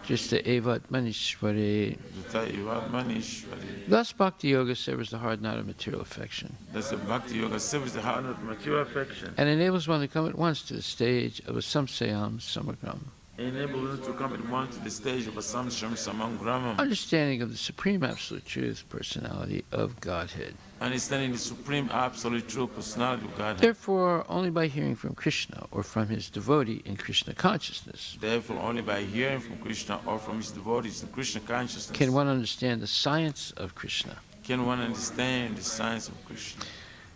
Jista Evat Manishwari. Vita Ivatmanishvari. Thus, Bhakti Yoga severs the hard knot of material affection Thus, the Bhakti Yoga serves the heart of material affection. and enables one to come at once to the stage of a samsayam samagram, Enable us to come at once to the stage of Asamsham Samangramam, understanding of the supreme absolute truth, personality of Godhead. understanding the supreme absolute true personality of God. Therefore, only by hearing from Krishna or from his devotee in Krishna consciousness Therefore, only by hearing from Krishna or from his devotees in Krishna consciousness can one understand the science of Krishna. can one understand the science of Krishna.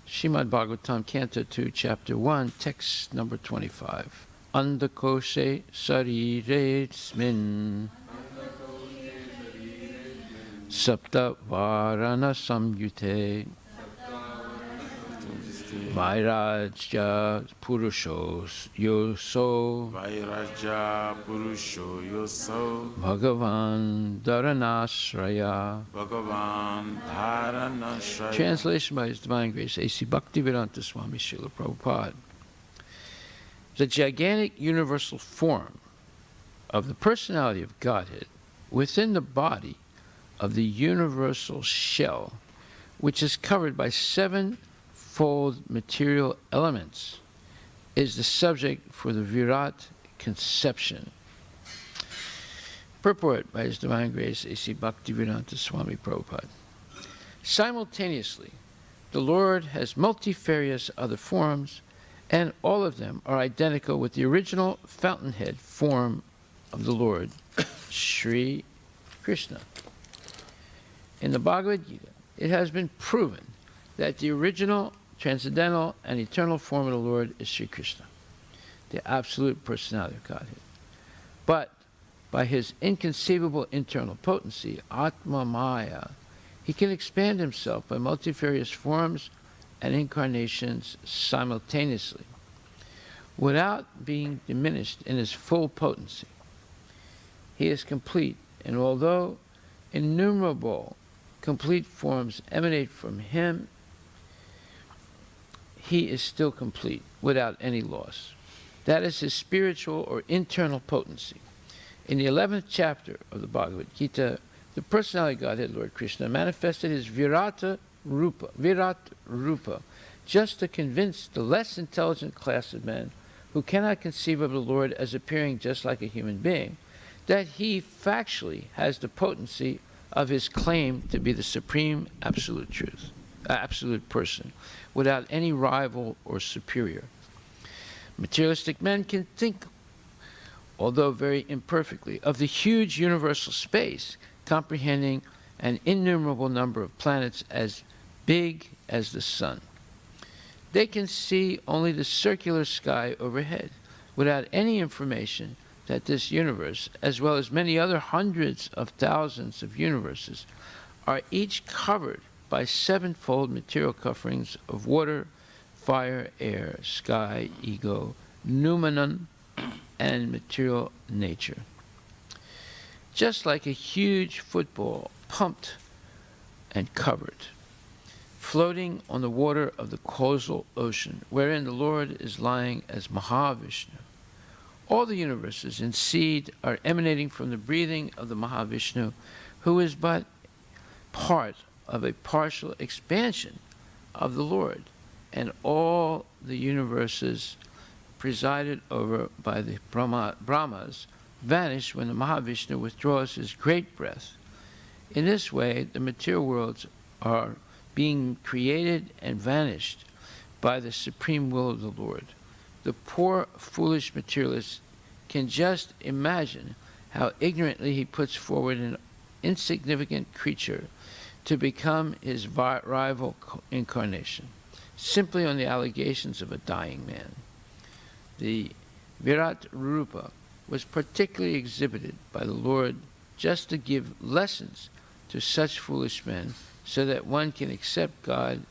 Srimad Bhagavatam, Canto 2, Chapter 1, text number 25. Andakoshe sarire smin sapta varana samyute vairajya purushos yoso Vairaja Purusho Yoso bhagavan dharanashraya. Bhagavan Dharanashraya. Translation by His Divine Grace, A.C. Bhaktivedanta Swami Srila Prabhupada. The gigantic universal form of the personality of Godhead within the body of the universal shell, which is covered by sevenfold material elements, is the subject for the Virat conception. Purport by His Divine Grace, A.C. Bhaktivedanta Swami Prabhupada. Simultaneously, the Lord has multifarious other forms, and all of them are identical with the original fountainhead form of the Lord, Sri Krishna. In the Bhagavad Gita, it has been proven that the original, transcendental, and eternal form of the Lord is Sri Krishna, the absolute personality of Godhead. But by his inconceivable internal potency, Atma Maya, he can expand himself by multifarious forms and incarnations simultaneously, without being diminished in his full potency. He is complete, and although innumerable complete forms emanate from him, he is still complete without any loss. That is his spiritual or internal potency. In the 11th chapter of the Bhagavad Gita, the personality Godhead, Lord Krishna, manifested his Virat Rupa, just to convince the less intelligent class of men who cannot conceive of the Lord as appearing just like a human being, that he factually has the potency of his claim to be the supreme absolute truth, absolute person, without any rival or superior. Materialistic men can think, although very imperfectly, of the huge universal space comprehending an innumerable number of planets as big as the sun. They can see only the circular sky overhead, without any information that this universe, as well as many other hundreds of thousands of universes, are each covered by sevenfold material coverings of water, fire, air, sky, ego, noumenon, and material nature. Just like a huge football pumped and covered, floating on the water of the causal ocean, wherein the Lord is lying as Mahavishnu. All the universes in seed are emanating from the breathing of the Mahavishnu, who is but part of a partial expansion of the Lord, and all the universes presided over by the Brahmas vanish when the Mahavishnu withdraws his great breath. In this way, the material worlds are being created and vanished by the supreme will of the Lord. The poor, foolish materialist can just imagine how ignorantly he puts forward an insignificant creature to become his rival incarnation, simply on the allegations of a dying man. The Virat Rupa was particularly exhibited by the Lord just to give lessons to such foolish men, so that one can accept God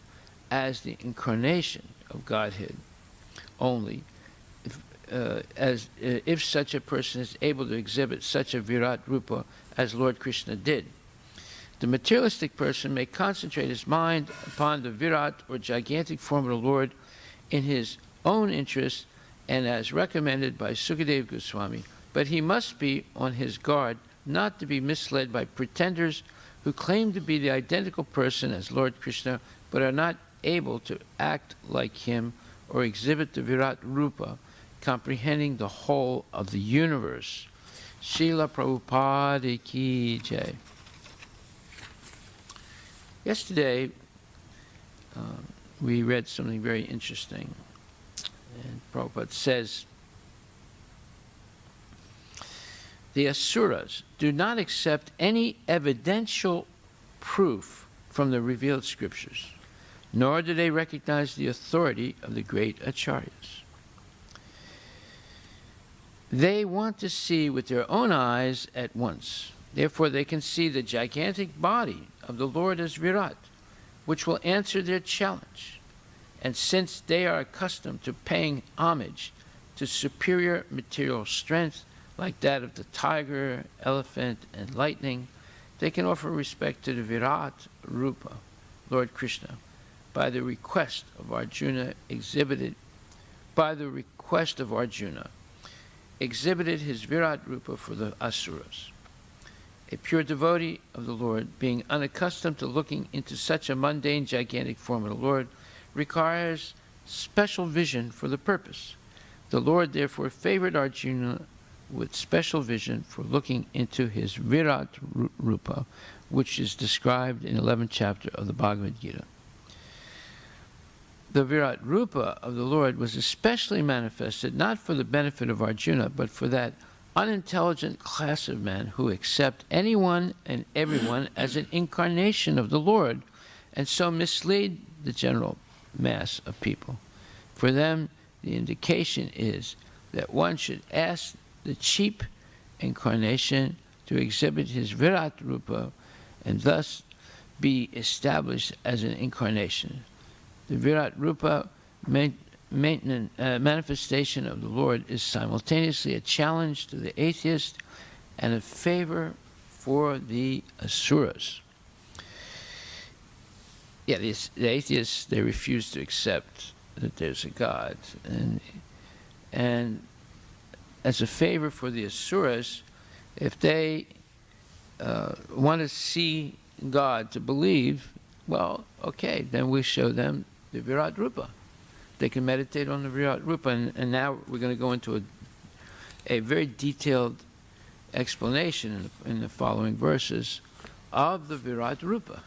as the incarnation of Godhead only, if such a person is able to exhibit such a Virat Rupa as Lord Krishna did. The materialistic person may concentrate his mind upon the Virat or gigantic form of the Lord in his own interest and as recommended by Sukadeva Goswami, but he must be on his guard not to be misled by pretenders who claim to be the identical person as Lord Krishna, but are not able to act like him or exhibit the Virat Rupa, comprehending the whole of the universe. Srila Prabhupada Ki Jai. Yesterday, we read something very interesting, and Prabhupada says, the Asuras do not accept any evidential proof from the revealed scriptures, nor do they recognize the authority of the great acharyas. They want to see with their own eyes at once. Therefore, they can see the gigantic body of the Lord as Virat, which will answer their challenge. And since they are accustomed to paying homage to superior material strength, like that of the tiger, elephant, and lightning, they can offer respect to the Virat Rupa, Lord Krishna, by the request of Arjuna exhibited his Virat Rupa for the Asuras. A pure devotee of the Lord, being unaccustomed to looking into such a mundane, gigantic form of the Lord, requires special vision for the purpose. The Lord therefore favored Arjuna with special vision for looking into his Virat Rupa, which is described in the 11th chapter of the Bhagavad Gita. The Virat Rupa of the Lord was especially manifested not for the benefit of Arjuna, but for that unintelligent class of men who accept anyone and everyone as an incarnation of the Lord, and so mislead the general mass of people. For them, the indication is that one should ask the cheap incarnation to exhibit his Virat Rupa and thus be established as an incarnation. The Virat Rupa manifestation of the Lord is simultaneously a challenge to the atheist and a favor for the Asuras. yeah, the atheists, they refuse to accept that there's a God. And as a favor for the Asuras, if they want to see God to believe, well, okay, then we show them the Virat Rupa. They can meditate on the Virat Rupa. And now we're going to go into a very detailed explanation in the following verses of the Virat Rupa.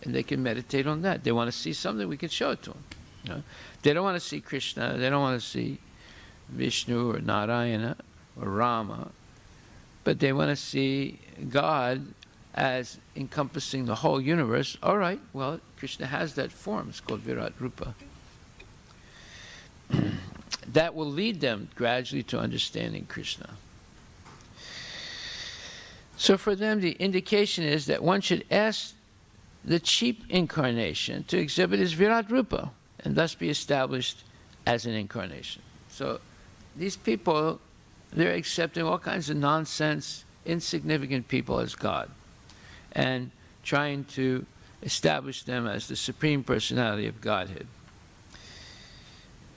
And they can meditate on that. They want to see something, we can show it to them. You know? They don't want to see Krishna, they don't want to see Vishnu or Narayana or Rama, but they want to see God as encompassing the whole universe. All right, well, Krishna has that form. It's called Virat Rupa. That will lead them gradually to understanding Krishna. So for them, the indication is that one should ask the cheap incarnation to exhibit his Virat Rupa and thus be established as an incarnation. So these people, they're accepting all kinds of nonsense, insignificant people as God and trying to establish them as the Supreme Personality of Godhead.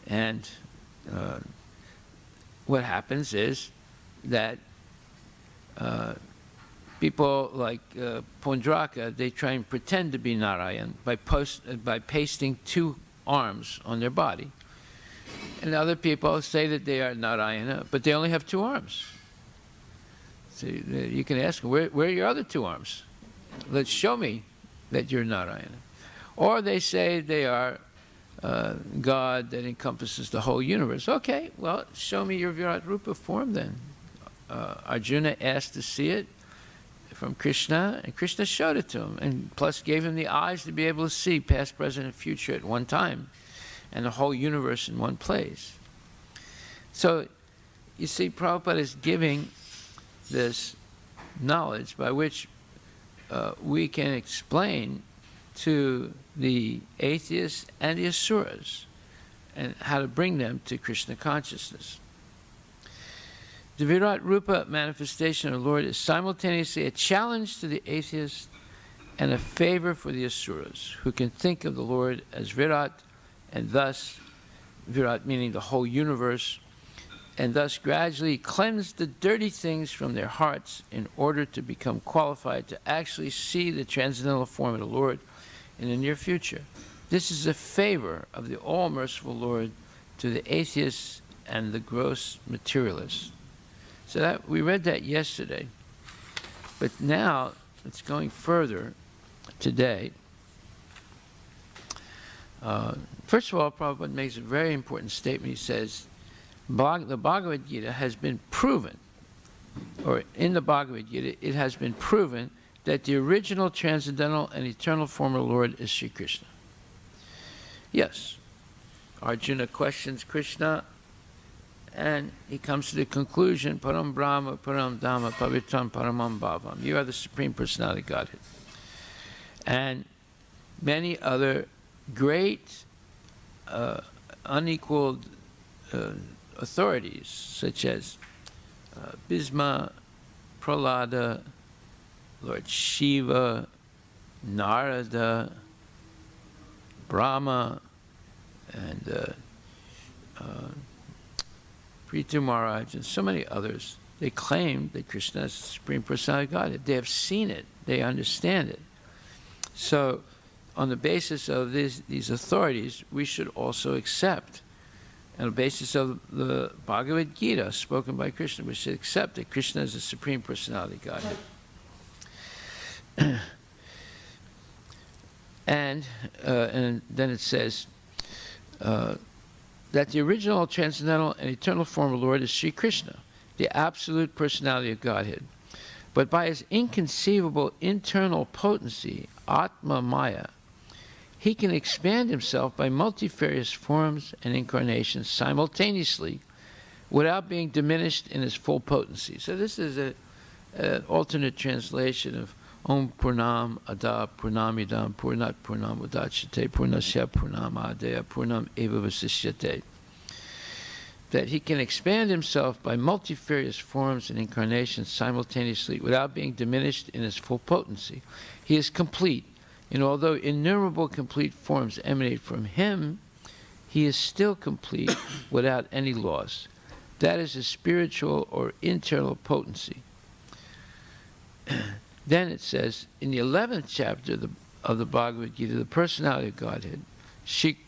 And what happens is that people like Pondraka, they try and pretend to be Narayan by pasting two arms on their body. And other people say that they are Narayana, but they only have two arms. So you can ask them, where are your other two arms? Let's show me that you're Narayana. Or they say they are God that encompasses the whole universe. Okay, well, show me your Virat Rupa form then. Arjuna asked to see it from Krishna, and Krishna showed it to him, and plus gave him the eyes to be able to see past, present, and future at one time, and the whole universe in one place. So, you see, Prabhupada is giving this knowledge by which we can explain to the atheists and the asuras and how to bring them to Krishna consciousness. The Virat Rupa manifestation of the Lord is simultaneously a challenge to the atheists and a favor for the asuras, who can think of the Lord as Virat, and thus, Virat meaning the whole universe, and thus gradually cleanse the dirty things from their hearts in order to become qualified to actually see the transcendental form of the Lord in the near future. This is a favor of the all-merciful Lord to the atheists and the gross materialists. So that we read that yesterday, but now it's going further today. First of all, Prabhupada makes a very important statement. He says, the Bhagavad Gita has been proven, or in the Bhagavad Gita, it has been proven that the original transcendental and eternal form of the Lord is Sri Krishna. Yes, Arjuna questions Krishna, and he comes to the conclusion, Param Brahma, Param Dhamma, Pavitram, Paramam Bhavam. You are the Supreme Personality of Godhead. And many other great, unequaled authorities, such as Bhisma, Prahlada, Lord Shiva, Narada, Brahma, and Prithu Maharaj, and so many others, they claim that Krishna is the Supreme Personality of Godhead. They have seen it. They understand it. So, on the basis of these authorities, we should also accept, on the basis of the Bhagavad Gita spoken by Krishna, we should accept that Krishna is the Supreme Personality of Godhead. And then it says that the original transcendental and eternal form of the Lord is Sri Krishna, the absolute personality of Godhead. But by his inconceivable internal potency, Atma Maya, he can expand himself by multifarious forms and incarnations simultaneously without being diminished in his full potency. So this is an alternate translation of Om Purnam Ada Purnamidam Purnat Purnam Udachyate Purnasya Purnam Adaya Purnam Eva Vasishyate. That he can expand himself by multifarious forms and incarnations simultaneously without being diminished in his full potency. He is complete, And although innumerable complete forms emanate from him, he is still complete without any loss. That is a spiritual or internal potency. Then it says, in the 11th chapter of the Bhagavad Gita, the personality of Godhead,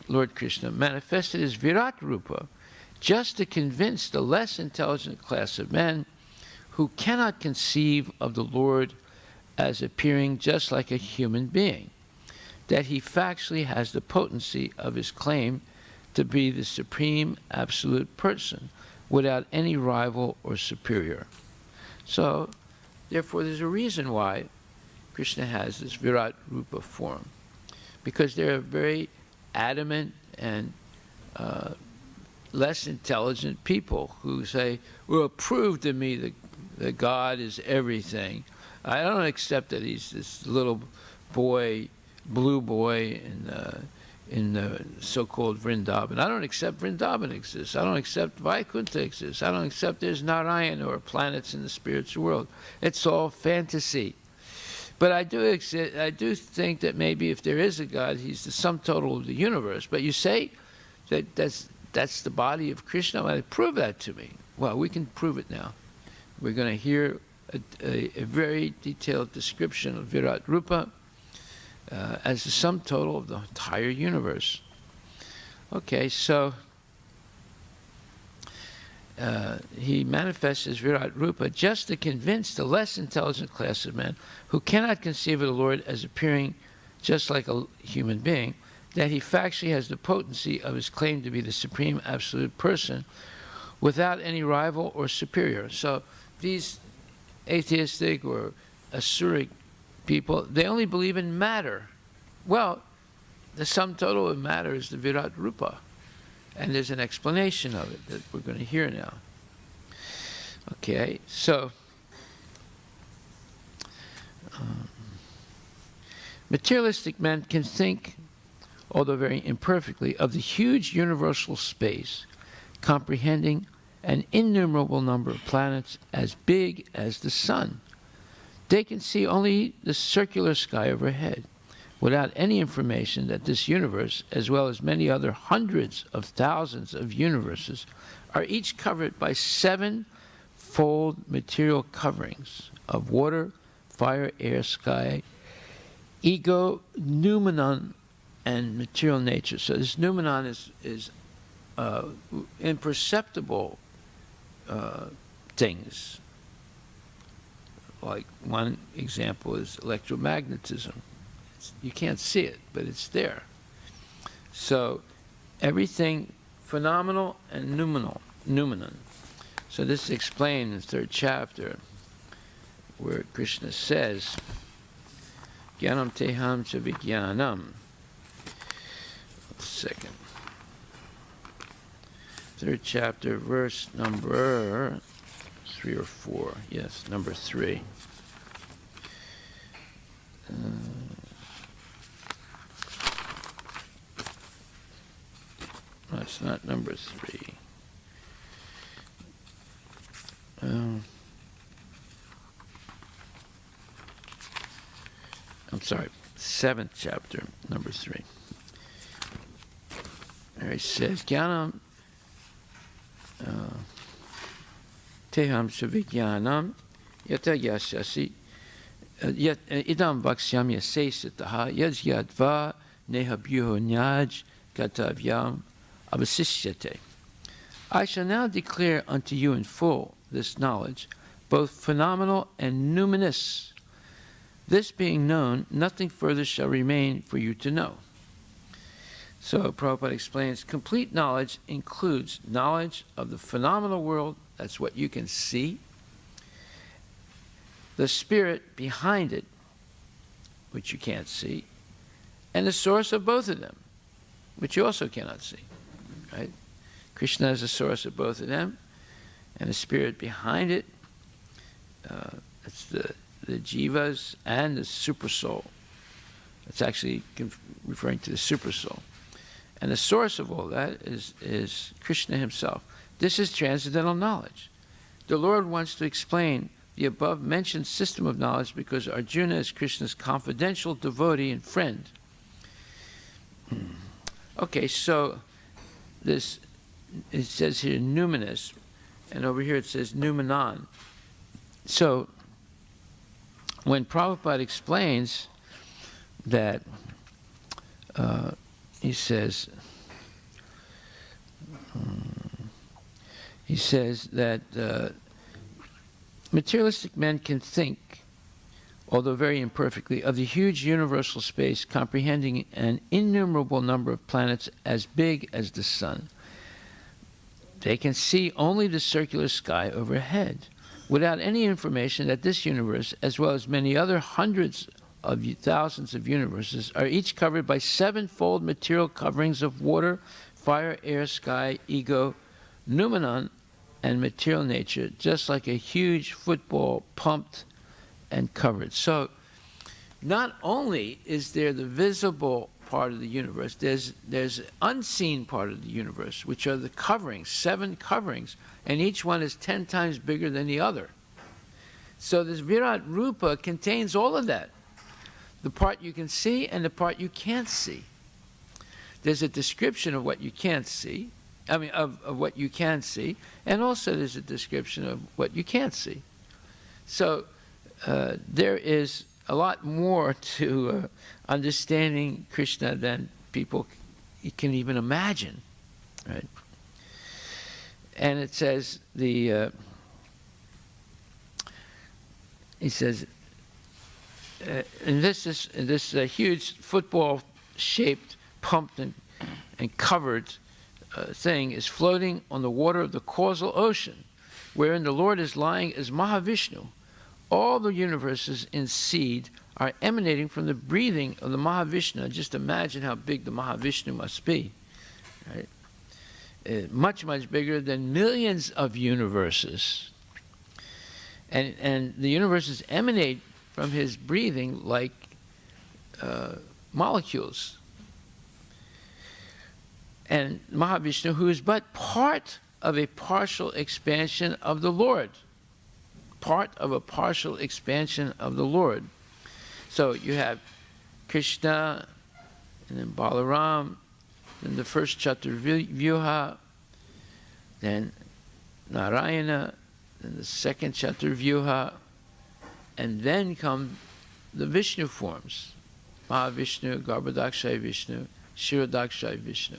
Lord Krishna, manifested as Virat Rupa, just to convince the less intelligent class of men who cannot conceive of the Lord as appearing just like a human being, that he factually has the potency of his claim to be the supreme absolute person without any rival or superior. So, therefore, there's a reason why Krishna has this Virat Rupa form, because they're very adamant and less intelligent people who say, well, prove to me that God is everything. I don't accept that he's this little boy, blue boy in the so-called Vrindavan. I don't accept Vrindavan exists. I don't accept Vaikuntha exists. I don't accept there's Narayana or planets in the spiritual world. It's all fantasy. But I do think that maybe if there is a God, he's the sum total of the universe. But you say that that's the body of Krishna? Well, prove that to me. Well, we can prove it now. We're going to hear a very detailed description of Virat Rupa as the sum total of the entire universe. Okay, so he manifests as Virat Rupa just to convince the less intelligent class of men who cannot conceive of the Lord as appearing just like a human being, that he factually has the potency of his claim to be the supreme absolute person without any rival or superior. So these atheistic or asuric people, they only believe in matter. Well, the sum total of matter is the Virat Rupa. And there's an explanation of it that we're going to hear now. Okay, so materialistic men can think, although very imperfectly, of the huge universal space comprehending an innumerable number of planets as big as the sun. They can see only the circular sky overhead, without any information that this universe, as well as many other hundreds of thousands of universes, are each covered by seven-fold material coverings of water, fire, air, sky, ego, noumenon, and material nature. So this noumenon is imperceptible things. Like one example is electromagnetism. You can't see it, but it's there. So everything phenomenal and noumenon. So this is explained in the 3rd chapter, where Krishna says, Jnanam teham cha vijnanam. 2nd. 3rd chapter, verse number 3 or 4. Yes, number 3. No, it's not number 3. I'm sorry, 7th chapter, number 3. There he says, Jnanam teham savijnanam yata yasasi yat idam vaksyam yasesataha yadyadva nehabhyuho nyaj gatavyam avasisyate. I shall now declare unto you in full this knowledge, both phenomenal and numinous. This being known, nothing further shall remain for you to know. So Prabhupada explains, complete knowledge includes knowledge of the phenomenal world, that's what you can see, the spirit behind it, which you can't see, and the source of both of them, which you also cannot see. Right? Krishna is the source of both of them, and the spirit behind it, it's the jivas and the super soul. It's actually referring to the super soul. And the source of all that is Krishna himself. This is transcendental knowledge. The Lord wants to explain the above-mentioned system of knowledge because Arjuna is Krishna's confidential devotee and friend. Okay, so this, it says here numinous, and over here it says numenon. So when Prabhupada explains that, he says that materialistic men can think, although very imperfectly, of the huge universal space comprehending an innumerable number of planets as big as the sun. They can see only the circular sky overhead, without any information that this universe, as well as many other hundreds of thousands of universes, are each covered by sevenfold material coverings of water, fire, air, sky, ego, noumenon, and material nature, just like a huge football pumped and covered. So not only is there the visible part of the universe, there's an unseen part of the universe, which are the coverings, 7 coverings, and each one is 10 times bigger than the other. So this Virat Rupa contains all of that, the part you can see and the part you can't see. There's a description of what you can't see, of what you can see, and also there's a description of what you can't see. So there is a lot more to understanding Krishna than people can even imagine, right? And it says he says, and this huge football-shaped, pumped and covered thing is floating on the water of the causal ocean, wherein the Lord is lying as Mahavishnu. All the universes in seed are emanating from the breathing of the Mahavishnu. Just imagine how big the Mahavishnu must be, right? Much, much bigger than millions of universes. And the universes emanate from his breathing like molecules. And Mahavishnu, who is but part of a partial expansion of the Lord. Part of a partial expansion of the Lord. So you have Krishna, and then Balaram, then the first Chaturvyuha, then Narayana, then the second Chaturvyuha, and then come the Vishnu forms, Mahavishnu, Garbhodakshaya Vishnu, Kshirodakshaya Vishnu.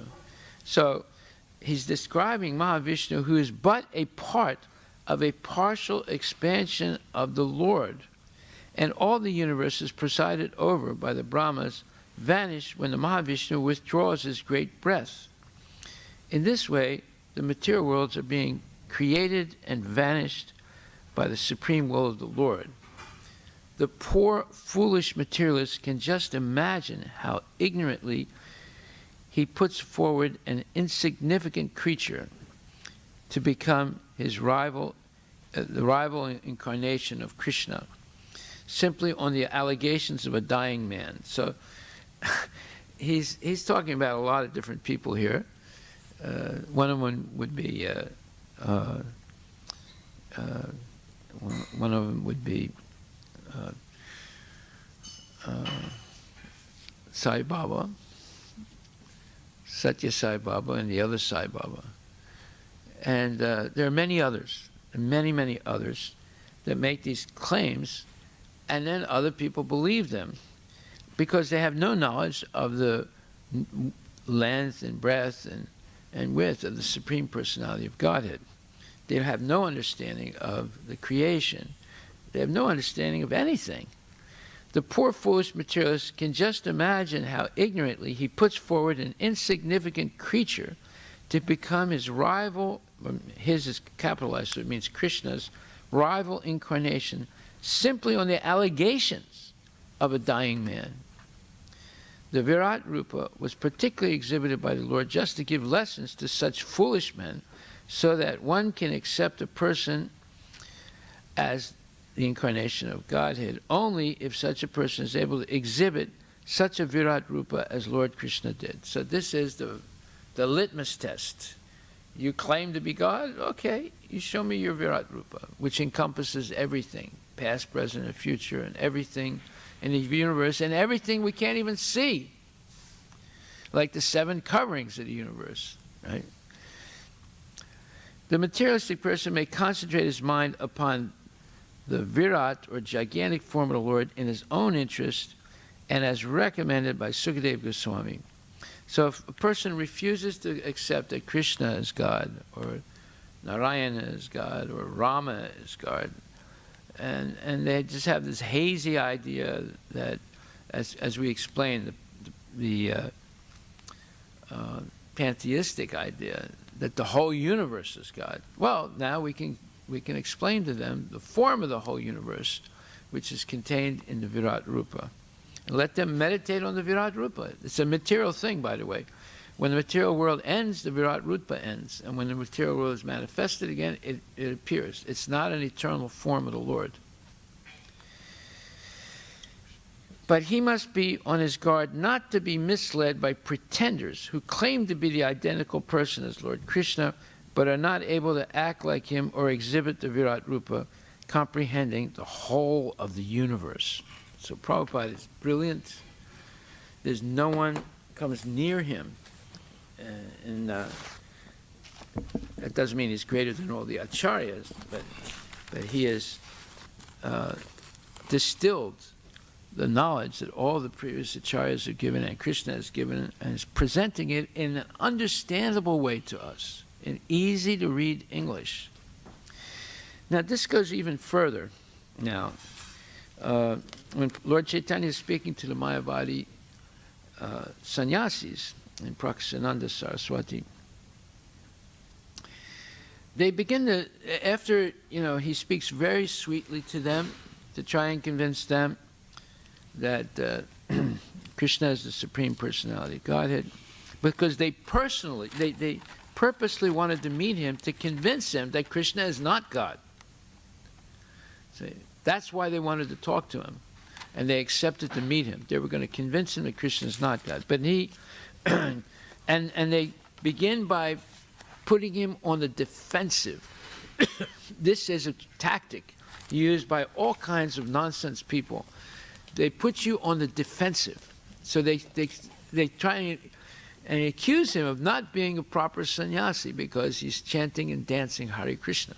So he's describing Mahavishnu, who is but a part of a partial expansion of the Lord. And all the universes presided over by the Brahmas vanish when the Mahavishnu withdraws his great breath. In this way, the material worlds are being created and vanished by the supreme will of the Lord. The poor, foolish materialist can just imagine how ignorantly he puts forward an insignificant creature to become his rival, the rival incarnation of Krishna, simply on the allegations of a dying man. So he's talking about a lot of different people here. One of them would be Sai Baba, Satya Sai Baba, and the other Sai Baba. And there are many others, many others, that make these claims, and then other people believe them because they have no knowledge of the length and breadth and width of the Supreme Personality of Godhead. They have no understanding of the creation. They have no understanding of anything. The poor, foolish materialist can just imagine how ignorantly he puts forward an insignificant creature to become his rival. His is capitalized, so it means Krishna's rival incarnation, simply on the allegations of a dying man. The Virat Rupa was particularly exhibited by the Lord just to give lessons to such foolish men, so that one can accept a person as the incarnation of Godhead only if such a person is able to exhibit such a Virat Rupa as Lord Krishna did. So this is the litmus test. You claim to be God? Okay, you show me your Virat Rupa, which encompasses everything, past, present, and future, and everything in the universe, and everything we can't even see, like the 7 coverings of the universe, right? The materialistic person may concentrate his mind upon the Virat, or gigantic form of the Lord, in his own interest, and as recommended by Sukadeva Goswami. So if a person refuses to accept that Krishna is God, or Narayana is God, or Rama is God, and they just have this hazy idea that, as we explained, the pantheistic idea that the whole universe is God. Well, now we can explain to them the form of the whole universe, which is contained in the Virat Rupa. And let them meditate on the Virat Rupa. It's a material thing, by the way. When the material world ends, the Virat Rupa ends. And when the material world is manifested again, it appears. It's not an eternal form of the Lord. But he must be on his guard not to be misled by pretenders who claim to be the identical person as Lord Krishna, but are not able to act like him or exhibit the Virat Rupa, comprehending the whole of the universe. So Prabhupada is brilliant. There's no one comes near him. And that doesn't mean he's greater than all the acharyas, but he has distilled the knowledge that all the previous acharyas have given and Krishna has given, and is presenting it in an understandable way to us, in easy-to-read English. Now, this goes even further. Now, when Lord Chaitanya is speaking to the Mayavadi sannyasis in Praksananda Saraswati, they begin to, after, he speaks very sweetly to them to try and convince them that Krishna is the Supreme Personality of Godhead, because they purposely wanted to meet him to convince him that Krishna is not God. See, that's why they wanted to talk to him, and they accepted to meet him. They were going to convince him that Krishna is not God. But he, and they begin by putting him on the defensive. This is a tactic used by all kinds of nonsense people. They put you on the defensive. So they try and accuse him of not being a proper sannyasi because he's chanting and dancing Hare Krishna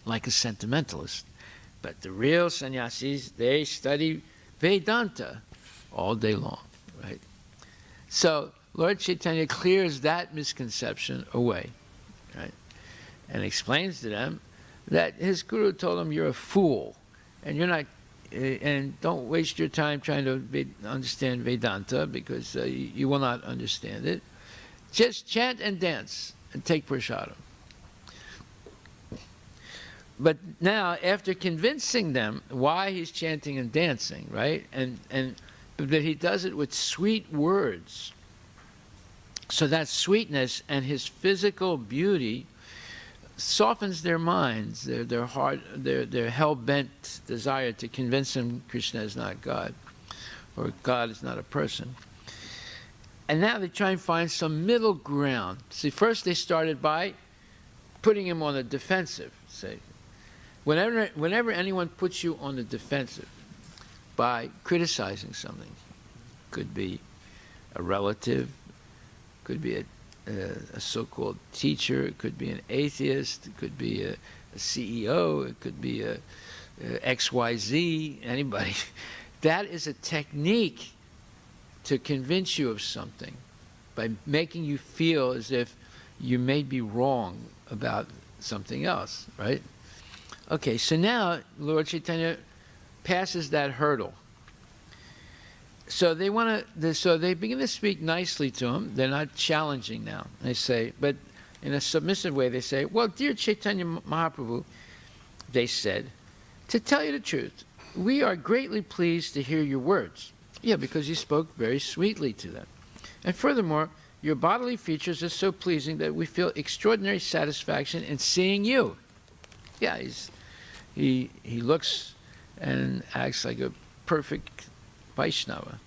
like a sentimentalist. But the real sannyasis, they study Vedanta all day long, right? So Lord Chaitanya clears that misconception away, right? And explains to them that his guru told him, you're a fool, and you're not, and don't waste your time trying to understand Vedanta, because you will not understand it. Just chant and dance and take prasadam. But now, after convincing them why he's chanting and dancing, right, and that he does it with sweet words, so that sweetness and his physical beauty softens their minds, their heart, their hell-bent desire to convince him Krishna is not God, or God is not a person. And now they try and find some middle ground. See, first they started by putting him on the defensive. Say, whenever anyone puts you on the defensive by criticizing something, could be a relative, could be a so-called teacher, it could be an atheist, it could be a CEO, it could be a XYZ, anybody. That is a technique to convince you of something by making you feel as if you may be wrong about something else, right? Okay, so now Lord Chaitanya passes that hurdle. So they so they begin to speak nicely to him. They're not challenging now. They say, but in a submissive way, they say, well, dear Chaitanya Mahaprabhu, they said, to tell you the truth, we are greatly pleased to hear your words. Yeah, because you spoke very sweetly to them. And furthermore, your bodily features are so pleasing that we feel extraordinary satisfaction in seeing you. Yeah, he looks and acts like a perfect Vaishnava.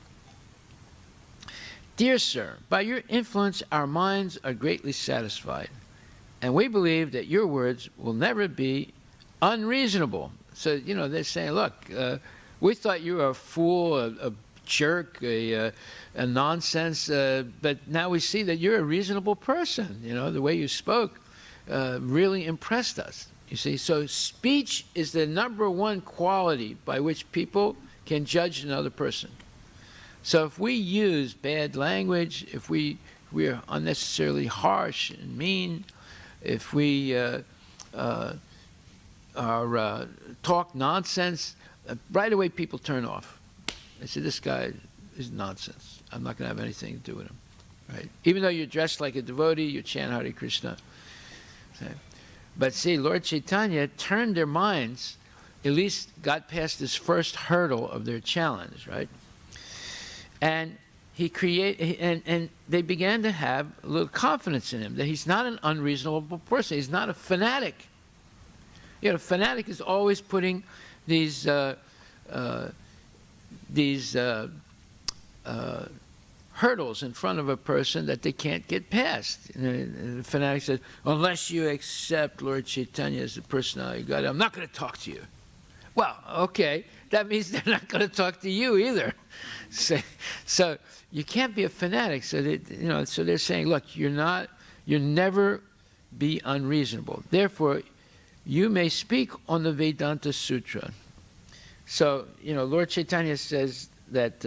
Dear sir, by your influence our minds are greatly satisfied, and we believe that your words will never be unreasonable. So, you know, they're saying, look, we thought you were a fool, a jerk, a nonsense, but now we see that you're a reasonable person. You know, the way you spoke really impressed us, you see. So speech is the #1 quality by which people can judge another person. So if we use bad language, if we are unnecessarily harsh and mean, if we talk nonsense, right away people turn off. They say, this guy is nonsense. I'm not going to have anything to do with him. Right? Even though you're dressed like a devotee, you chant Hare Krishna. Okay. But see, Lord Chaitanya turned their minds, at least got past this first hurdle of their challenge, right? And he and they began to have a little confidence in him, that he's not an unreasonable person. He's not a fanatic. You know, a fanatic is always putting these hurdles in front of a person that they can't get past. And the fanatic says, unless you accept Lord Chaitanya as the personality of God, I'm not going to talk to you. Well, okay, that means they're not going to talk to you either. So you can't be a fanatic. So so they're saying, look, you'll never be unreasonable. Therefore, you may speak on the Vedanta Sutra. So, Lord Chaitanya says that,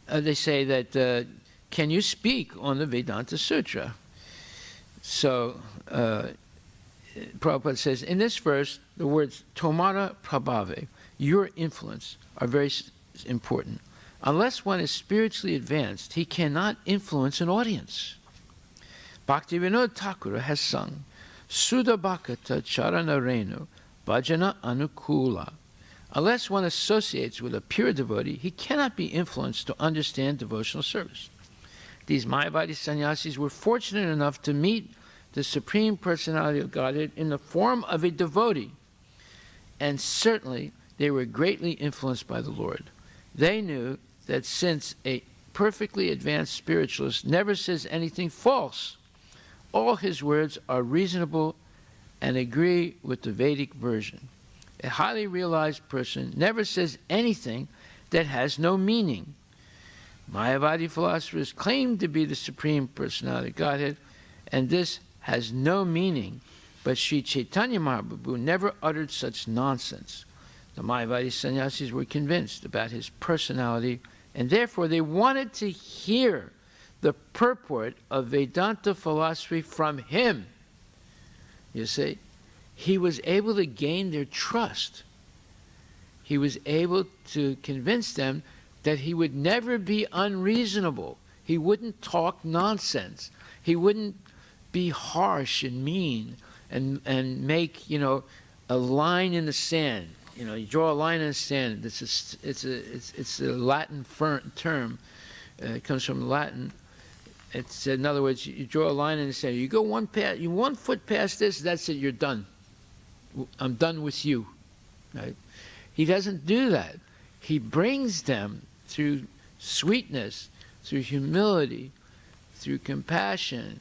they say that, can you speak on the Vedanta Sutra? So, Prabhupada says, in this verse, the words tomara prabhave, your influence, are very important. Unless one is spiritually advanced, he cannot influence an audience. Bhaktivinoda Thakur has sung, Sudha Bhakata Charana Renu, Bhajana Anukula. Unless one associates with a pure devotee, he cannot be influenced to understand devotional service. These Mayavadi sannyasis were fortunate enough to meet the Supreme Personality of Godhead in the form of a devotee, and certainly they were greatly influenced by the Lord. They knew that since a perfectly advanced spiritualist never says anything false, all his words are reasonable and agree with the Vedic version. A highly realized person never says anything that has no meaning. Mayavadi philosophers claim to be the Supreme Personality of Godhead, and this has no meaning, but Sri Chaitanya Mahaprabhu never uttered such nonsense. The Mayavadi sannyasis were convinced about his personality, and therefore they wanted to hear the purport of Vedanta philosophy from him. You see, he was able to gain their trust. He was able to convince them that he would never be unreasonable. He wouldn't talk nonsense. He wouldn't be harsh and mean and make, a line in the sand. You draw a line in the sand. It's a Latin term. It comes from Latin. It's, in other words, you draw a line in the sand. You go one foot past this, that's it, you're done. I'm done with you. Right? He doesn't do that. He brings them through sweetness, through humility, through compassion,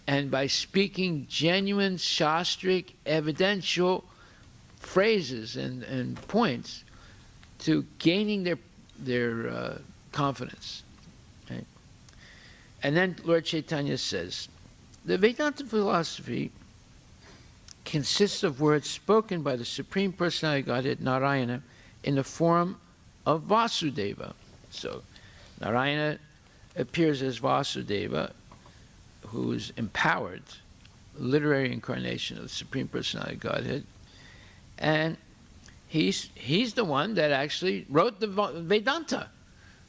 and by speaking genuine shastric, evidential phrases and points to gaining their confidence. Okay? And then Lord Chaitanya says, the Vedanta philosophy consists of words spoken by the Supreme Personality of Godhead, Narayana, in the form of Vasudeva. So Narayana appears as Vasudeva, who is empowered, literary incarnation of the Supreme Personality of Godhead, and he's the one that actually wrote the Vedanta,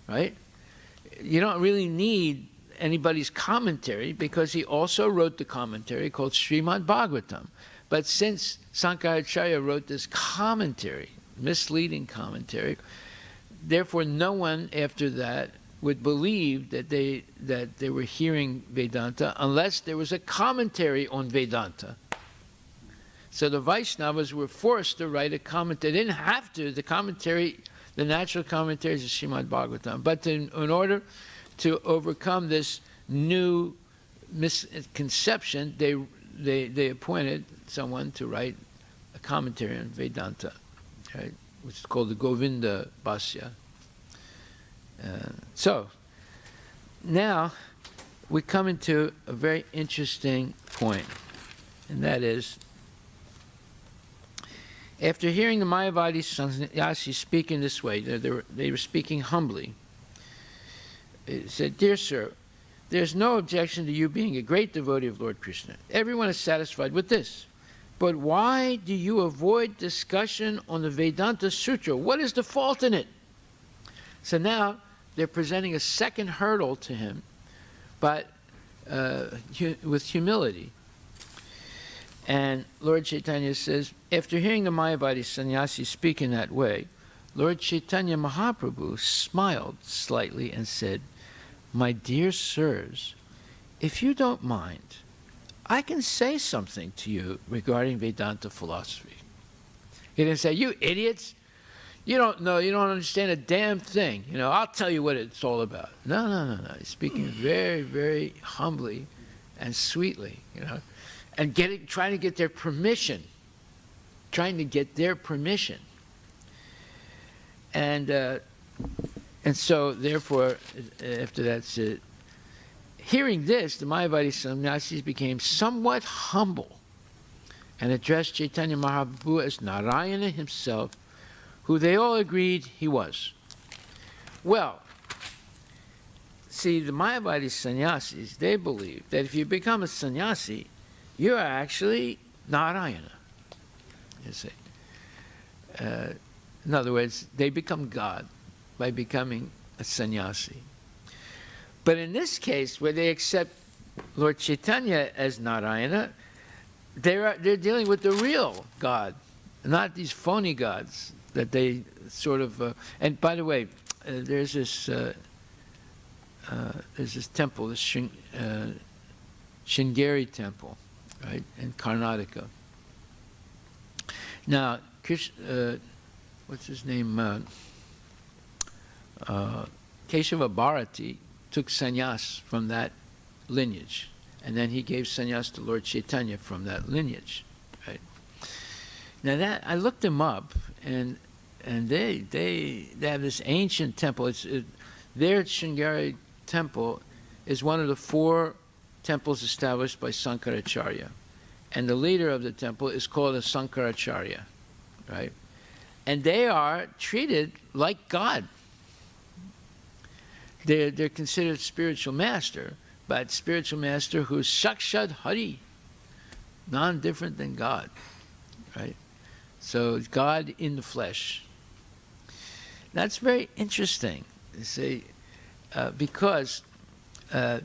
right? You don't really need anybody's commentary because he also wrote the commentary called Srimad Bhagavatam. But since Sankaracharya wrote this commentary, misleading commentary, therefore no one after that would believe that they were hearing Vedanta unless there was a commentary on Vedanta. So the Vaishnavas were forced to write a commentary. They didn't have to. The commentary the natural commentaries of Srimad Bhagavatam. But in order to overcome this new misconception, they appointed someone to write a commentary on Vedanta, right, which is called the Govinda Bhasya. So now we come into a very interesting point, and that is, after hearing the Mayavadi sannyasis speak in this way, they were speaking humbly. It said, "Dear sir, there's no objection to you being a great devotee of Lord Krishna. Everyone is satisfied with this. But why do you avoid discussion on the Vedanta Sutra? What is the fault in it?" So now they're presenting a second hurdle to him, but with humility. And Lord Chaitanya says, after hearing the Mayavadi sannyasi speak in that way, Lord Chaitanya Mahaprabhu smiled slightly and said, "My dear sirs, if you don't mind, I can say something to you regarding Vedanta philosophy." He didn't say, "You idiots, you don't know, you don't understand a damn thing. I'll tell you what it's all about." No. He's speaking very, very humbly and sweetly, and trying to get their permission. And so, therefore, after that said, hearing this, the Mayavadi sannyasis became somewhat humble and addressed Chaitanya Mahaprabhu as Narayana himself, who they all agreed he was. Well, see, the Mayavadi sannyasis, they believe that if you become a sannyasi, you are actually Narayana, you see. In other words, they become God by becoming a sannyasi. But in this case, where they accept Lord Chaitanya as Narayana, they're dealing with the real God, not these phony gods that they sort of. And by the way, there's this temple, this Sringeri temple, right, in Karnataka. Now, what's his name? Keshava Bharati took sannyas from that lineage, and then he gave sannyas to Lord Chaitanya from that lineage. Right? Now that I looked them up, and they have this ancient temple. Their Sringeri temple is one of the 4 temples established by Sankaracharya, and the leader of the temple is called a Sankaracharya, right? And they are treated like God. They're considered spiritual master, but spiritual master who's Sakshat Hari, non-different than God, right? So God in the flesh. That's very interesting, you see, because a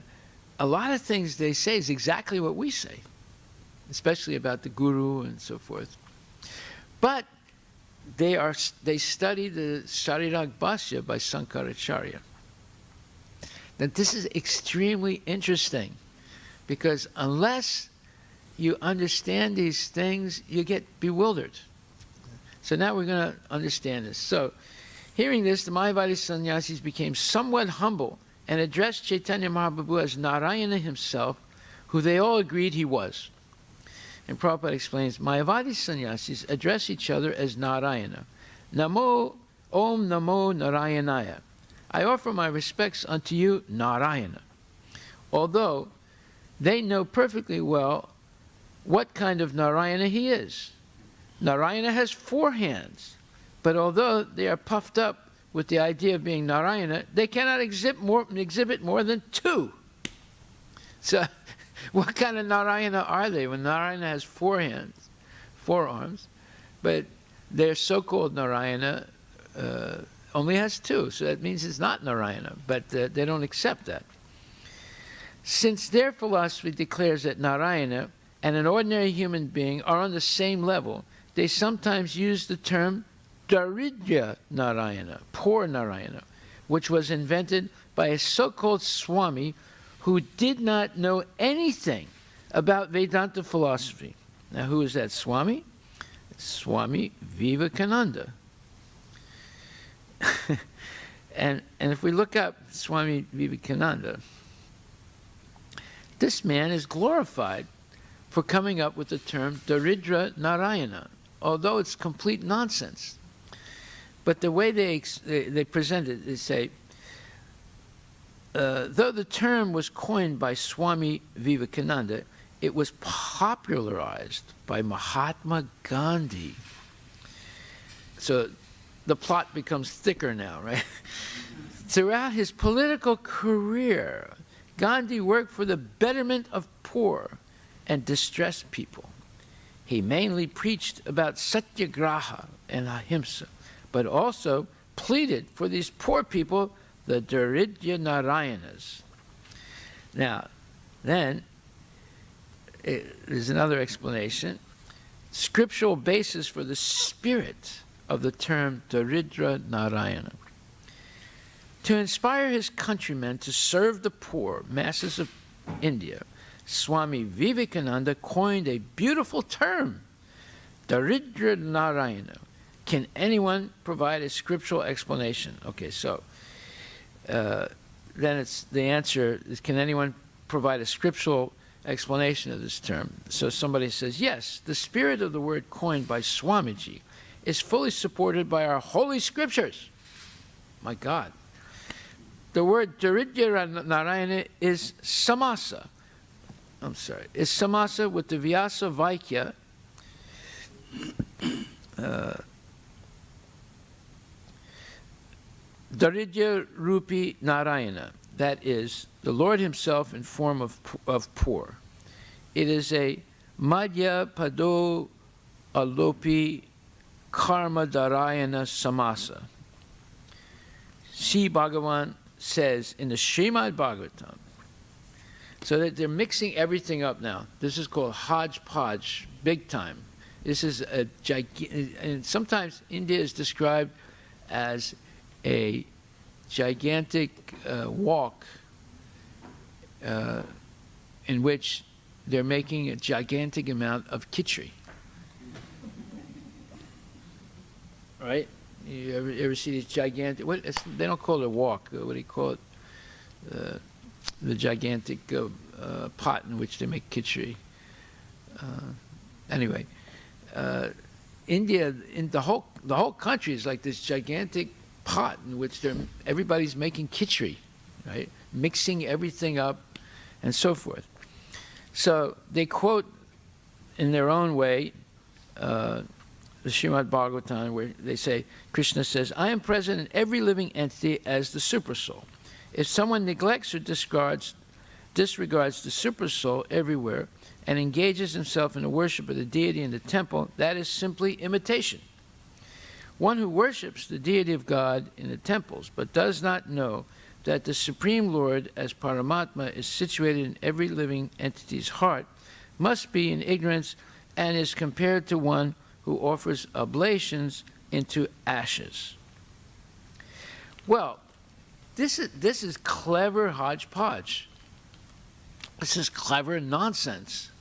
lot of things they say is exactly what we say, especially about the guru and so forth. But they study the Sharirag Bhasya by Sankaracharya. Now this is extremely interesting, because unless you understand these things, you get bewildered. So now we're going to understand this. So, hearing this, the Mayavadi sannyasis became somewhat humble and addressed Chaitanya Mahaprabhu as Narayana himself, who they all agreed he was. And Prabhupada explains, Mayavadi sannyasis address each other as Narayana. Namo, Om Namo Narayanaya. I offer my respects unto you, Narayana. Although they know perfectly well what kind of Narayana he is. Narayana has 4 hands, but although they are puffed up with the idea of being Narayana, they cannot exhibit more than 2. So, what kind of Narayana are they when Narayana has 4 hands, 4 arms, but their so-called Narayana only has 2, so that means it's not Narayana, but they don't accept that. Since their philosophy declares that Narayana and an ordinary human being are on the same level, they sometimes use the term Daridya Narayana, poor Narayana, which was invented by a so-called Swami who did not know anything about Vedanta philosophy. Now, who is that Swami? Swami Vivekananda. and if we look up Swami Vivekananda, this man is glorified for coming up with the term Daridra Narayana, although it's complete nonsense. But the way they present it, they say, though the term was coined by Swami Vivekananda, it was popularized by Mahatma Gandhi. So the plot becomes thicker now, right? Throughout his political career, Gandhi worked for the betterment of poor and distressed people. He mainly preached about satyagraha and ahimsa, but also pleaded for these poor people, the Daridya Narayanas. Now, then, there's another explanation. Scriptural basis for the spirit of the term Daridra Narayana. To inspire his countrymen to serve the poor masses of India, Swami Vivekananda coined a beautiful term, Daridra Narayana. Can anyone provide a scriptural explanation? Okay, so then it's the answer is, can anyone provide a scriptural explanation of this term? So somebody says, yes, the spirit of the word coined by Swamiji is fully supported by our holy scriptures. My God. The word Daridya Narayana is samasa. Is samasa with the Vyasa Vaikya. Daridya Rupi Narayana, that is, the Lord himself in form of poor. It is a Madhya Pado Alopi Karma Dharayana Samasa. Sri Bhagavan says in the Srimad Bhagavatam, so that they're mixing everything up now. This is called hodgepodge, big time. This is a gigantic, and sometimes India is described as a gigantic walk in which they're making a gigantic amount of khichdi. Right? You ever see these gigantic, they don't call it a walk, what do you call it? The gigantic pot in which they make khichdi. Anyway, India, in the whole country is like this gigantic pot in which everybody's making khichdi, right? Mixing everything up and so forth. So they quote in their own way the Srimad Bhagavatam, where they say, Krishna says, I am present in every living entity as the supersoul. If someone neglects or disregards the supersoul everywhere and engages himself in the worship of the deity in the temple, that is simply imitation. One who worships the deity of God in the temples but does not know that the Supreme Lord as Paramatma is situated in every living entity's heart must be in ignorance and is compared to one who offers oblations into ashes. Well, this is clever hodgepodge. This is clever nonsense.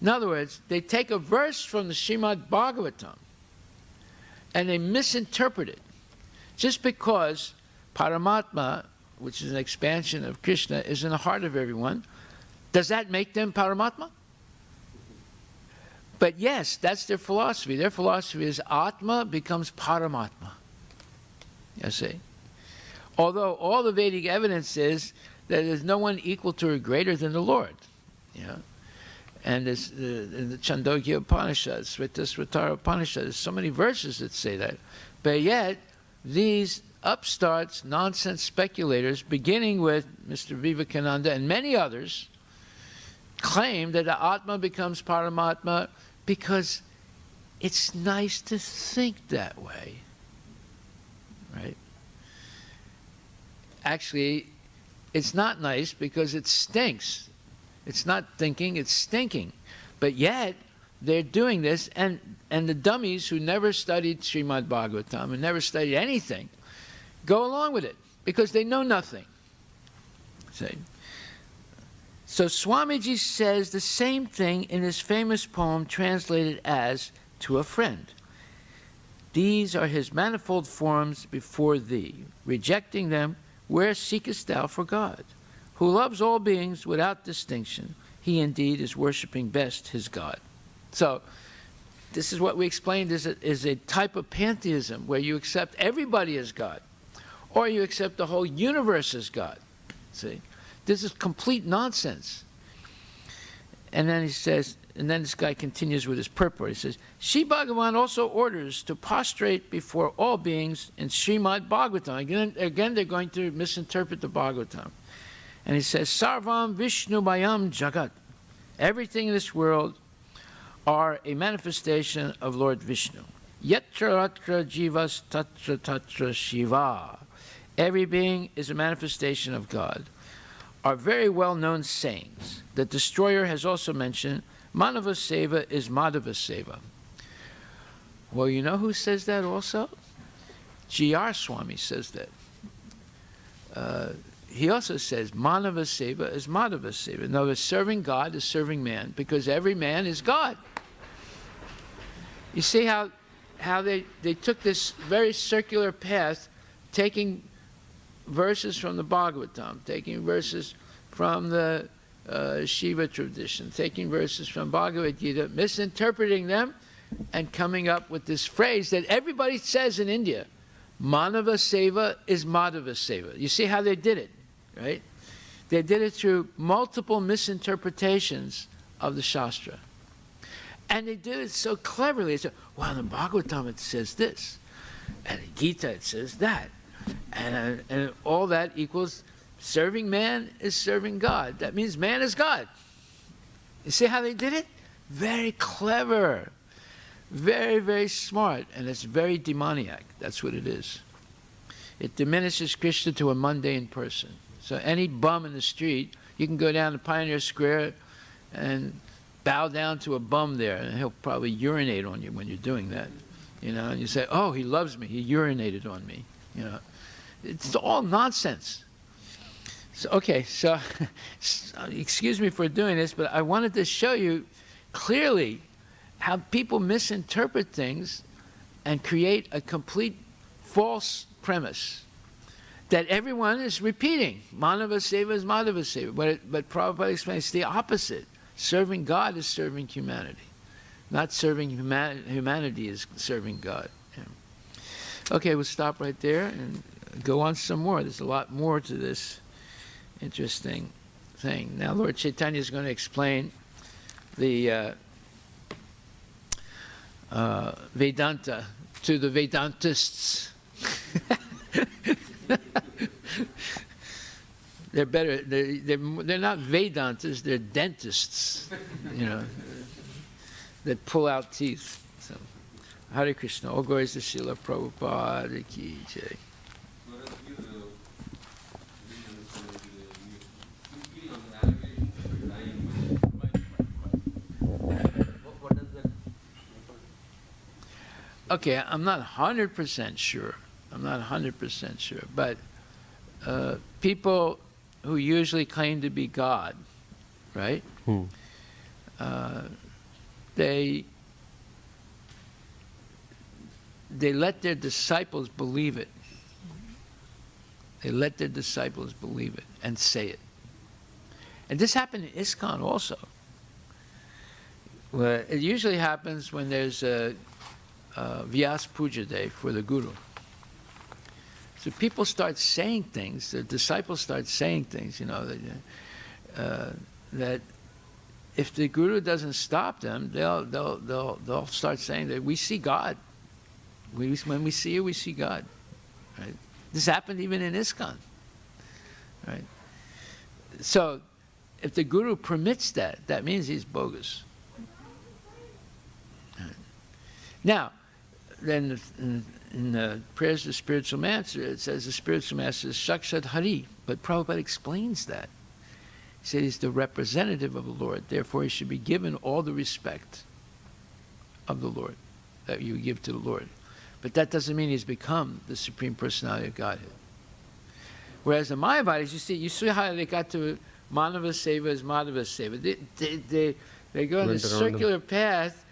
In other words, they take a verse from the Srimad Bhagavatam and they misinterpret it. Just because Paramatma, which is an expansion of Krishna, is in the heart of everyone, does that make them Paramatma? But yes, that's their philosophy. Their philosophy is Atma becomes Paramatma. You see? Although all the Vedic evidence is that there's no one equal to or greater than the Lord. You know? And in the Chandogya Upanishad, Svetara Upanishad, there's so many verses that say that. But yet, these upstarts, nonsense speculators, beginning with Mr. Vivekananda and many others, claim that the Atma becomes Paramatma because it's nice to think that way, right? Actually, it's not nice because it stinks. It's not thinking, it's stinking. But yet, they're doing this, and the dummies who never studied Srimad Bhagavatam and never studied anything go along with it because they know nothing. See? So Swamiji says the same thing in his famous poem translated as To a Friend. These are his manifold forms before thee. Rejecting them, where seekest thou for God? Who loves all beings without distinction. He indeed is worshiping best his God. So, this is what we explained is a type of pantheism where you accept everybody as God, or you accept the whole universe as God. See? This is complete nonsense. And then he says, and then this guy continues with his purport. He says, Sri Bhagavan also orders to prostrate before all beings in Srimad Bhagavatam. Again, they're going to misinterpret the Bhagavatam. And he says, Sarvam Vishnumayam Jagat. Everything in this world are a manifestation of Lord Vishnu. Yatra Ratra Jivas Tatra Tatra Shiva. Every being is a manifestation of God. Are very well-known sayings. The destroyer has also mentioned, Manava Seva is Madhava Seva. Well, you know who says that also? G.R. Swami says that. He also says, Manava Seva is Madhava Seva. In other words, serving God is serving man, because every man is God. You see how they took this very circular path, taking verses from the Bhagavatam, taking verses from the Shiva tradition, taking verses from Bhagavad Gita, misinterpreting them, and coming up with this phrase that everybody says in India, Manava Seva is Madhava Seva. You see how they did it, right? They did it through multiple misinterpretations of the Shastra. And they did it so cleverly. They said, well, in the Bhagavatam it says this, and in Gita it says that. And all that equals serving man is serving God. That means man is God. You see how they did it? Very clever. Very, very smart. And it's very demoniac. That's what it is. It diminishes Krishna to a mundane person. So any bum in the street, you can go down to Pioneer Square and bow down to a bum there, and he'll probably urinate on you when you're doing that. You know, and you say, oh, he loves me. He urinated on me. You know, it's all nonsense. So, okay, so excuse me for doing this, but I wanted to show you clearly how people misinterpret things and create a complete false premise that everyone is repeating. Manava Seva is Madhava Seva. But Prabhupada explains it's the opposite. Serving God is serving humanity. Not serving humanity is serving God. Yeah. Okay, we'll stop right there and go on some more. There's a lot more to this interesting thing. Now, Lord Chaitanya is going to explain the Vedanta to the Vedantists. They're better. They're not Vedantists. They're dentists. You know, that pull out teeth. So, Hare Krishna. All glories to Srila Prabhupada ki jai. Okay, I'm not 100% sure. I'm not 100% sure, but people who usually claim to be God, right? They let their disciples believe it. They let their disciples believe it and say it. And this happened in ISKCON also. Well, it usually happens when there's a Vyas Puja Day for the Guru. So people start saying things, the disciples start saying things, you know, that if the Guru doesn't stop them, they'll start saying that we see God. When we see you, we see God. Right? This happened even in ISKCON. Right? So if the Guru permits that, that means he's bogus. Right? Now, then in the prayers of the spiritual master, it says the spiritual master is Sakshat Hari, but Prabhupada explains that. He said he's the representative of the Lord, therefore he should be given all the respect of the Lord that you give to the Lord. But that doesn't mean he's become the Supreme Personality of Godhead. Whereas the Mayavadis, you see how they got to Manava Seva as Madhava Seva. They go on this circular path,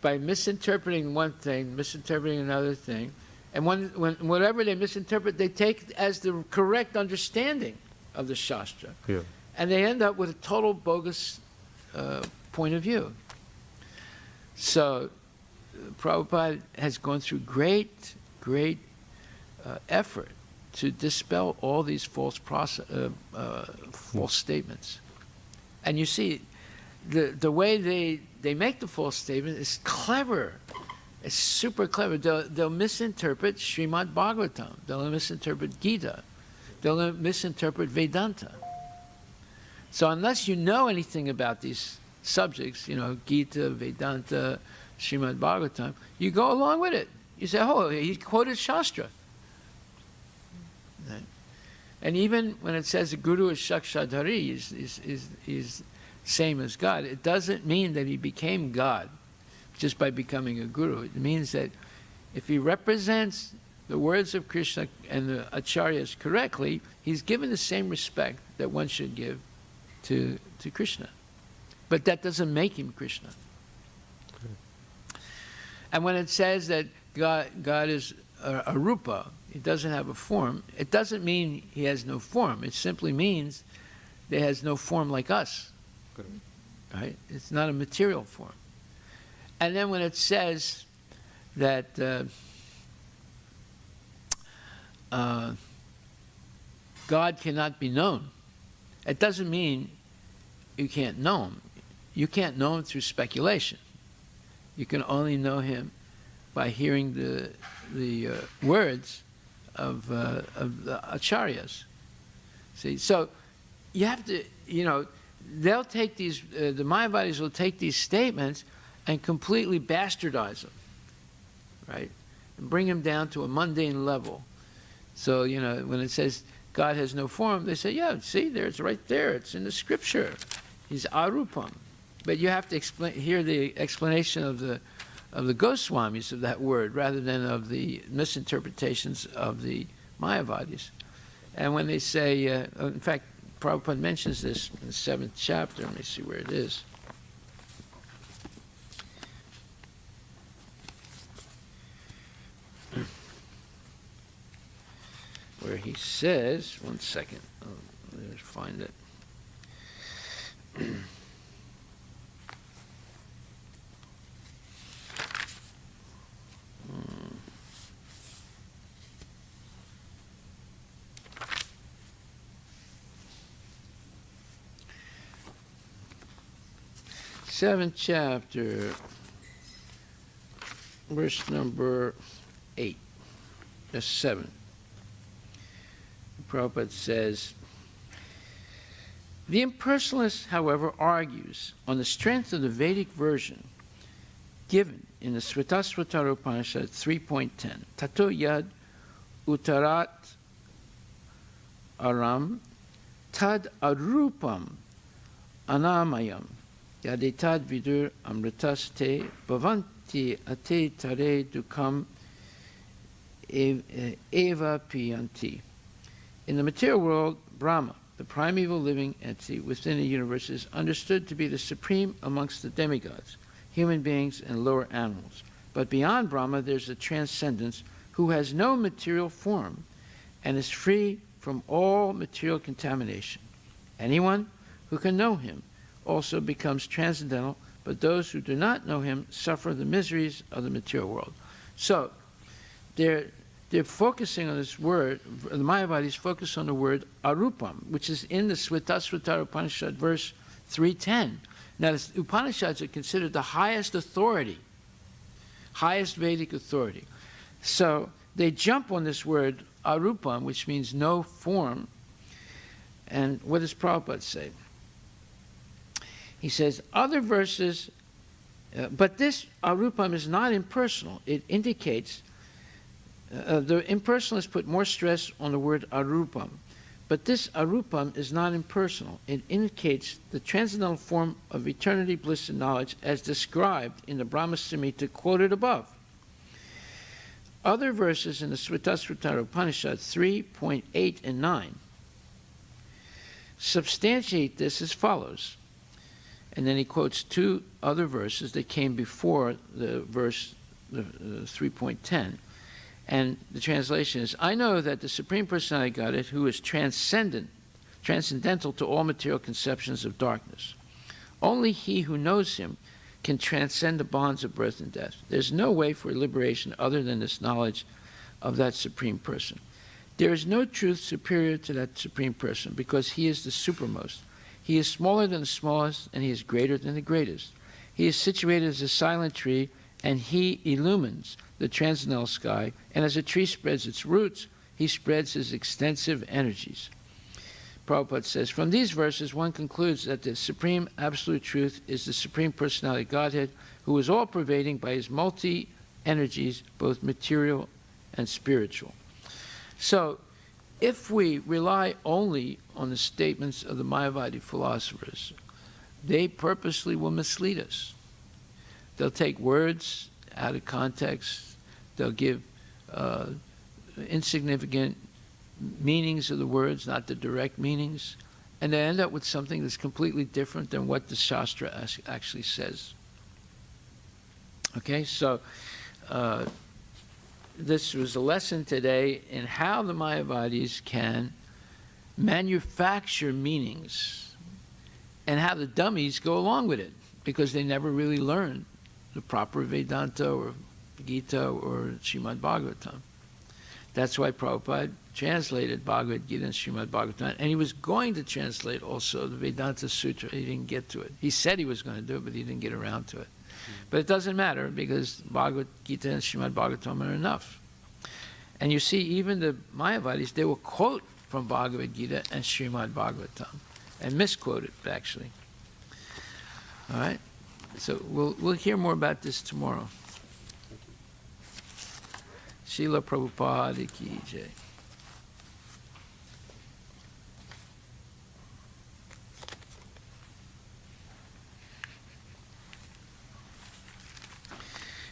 by misinterpreting one thing, misinterpreting another thing, and when whatever they misinterpret, they take as the correct understanding of the Shastra. Yeah. And they end up with a total bogus point of view. So Prabhupada has gone through great effort to dispel all these false statements. And you see, the way they make the false statement is clever. It's super clever. They'll misinterpret Srimad Bhagavatam. They'll misinterpret Gita. They'll misinterpret Vedanta. So unless you know anything about these subjects, you know, Gita, Vedanta, Srimad Bhagavatam, you go along with it. You say, oh, he quoted Shastra. Right? And even when it says the Guru is Shakshadhari, is same as God, it doesn't mean that he became God just by becoming a guru. It means that if he represents the words of Krishna and the acharyas correctly, he's given the same respect that one should give to Krishna. But that doesn't make him Krishna. And when it says that God is a rupa, he doesn't have a form, it doesn't mean he has no form. It simply means that he has no form like us. Right? It's not a material form. And then when it says that God cannot be known, it doesn't mean you can't know him. You can't know him through speculation. You can only know him by hearing the words of the acharyas. See, so you have to, you know, they'll take these, the Mayavadis will take these statements and completely bastardize them, right? And bring them down to a mundane level. So, you know, when it says God has no form, they say, yeah, see, it's right there. It's in the scripture. He's arupam. But you have to hear the explanation of the Goswamis of that word rather than of the misinterpretations of the Mayavadis. And when they say, in fact, Prabhupada mentions this in the 7th chapter. Let me see where it is. Where he says, one second, let me find it. Seventh chapter, verse number 8, that's 7. Prabhupada says, the impersonalist, however, argues on the strength of the Vedic version given in the Svatasvatara Upanishad 3.10, Tato yad uttarat aram tad arupam anamayam yadetad vidur amritaste bhavanti ate tare dukam eva piyanti. In the material world, Brahma, the primeval living entity within the universe, is understood to be the supreme amongst the demigods, human beings, and lower animals. But beyond Brahma, there's a transcendence who has no material form and is free from all material contamination. Anyone who can know him also becomes transcendental, but those who do not know him suffer the miseries of the material world. So, they're focusing on this word, the Mayavadis focus on the word arupam, which is in the Svatasvatara Upanishad, verse 310. Now, the Upanishads are considered the highest authority, highest Vedic authority. So they jump on this word arupam, which means no form. And what does Prabhupada say? He says, other verses, but this arupam is not impersonal. It indicates the impersonalists put more stress on the word arupam. But this arupam is not impersonal. It indicates the transcendental form of eternity, bliss, and knowledge as described in the Brahma Samhita quoted above. Other verses in the Svatasvatara Upanishad 3.8 and 9 substantiate this as follows. And then he quotes two other verses that came before the verse 3.10. And the translation is, I know that the Supreme Personality of Godhead, who is transcendental to all material conceptions of darkness, only he who knows him can transcend the bonds of birth and death. There's no way for liberation other than this knowledge of that Supreme Person. There is no truth superior to that Supreme Person because he is the supermost. He is smaller than the smallest, and he is greater than the greatest. He is situated as a silent tree, and he illumines the transcendental sky, and as a tree spreads its roots, he spreads his extensive energies. Prabhupada says, from these verses one concludes that the Supreme Absolute Truth is the Supreme Personality of Godhead, who is all-pervading by his multi-energies, both material and spiritual. So, if we rely only on the statements of the Mayavadi philosophers, they purposely will mislead us. They'll take words out of context. They'll give insignificant meanings of the words, not the direct meanings, and they end up with something that's completely different than what the Shastra actually says. Okay, so this was a lesson today in how the Mayavadis can manufacture meanings and how the dummies go along with it, because they never really learned the proper Vedanta or Gita or Srimad Bhagavatam. That's why Prabhupada translated Bhagavad Gita and Srimad Bhagavatam, and he was going to translate also the Vedanta Sutra. He didn't get to it. He said he was going to do it, but he didn't get around to it. But it doesn't matter, because Bhagavad Gita and Srimad Bhagavatam are enough. And you see, even the Mayavadis, they will quote from Bhagavad Gita and Srimad Bhagavatam, and misquote it, actually. All right? So we'll hear more about this tomorrow. Srila Prabhupada ki jai.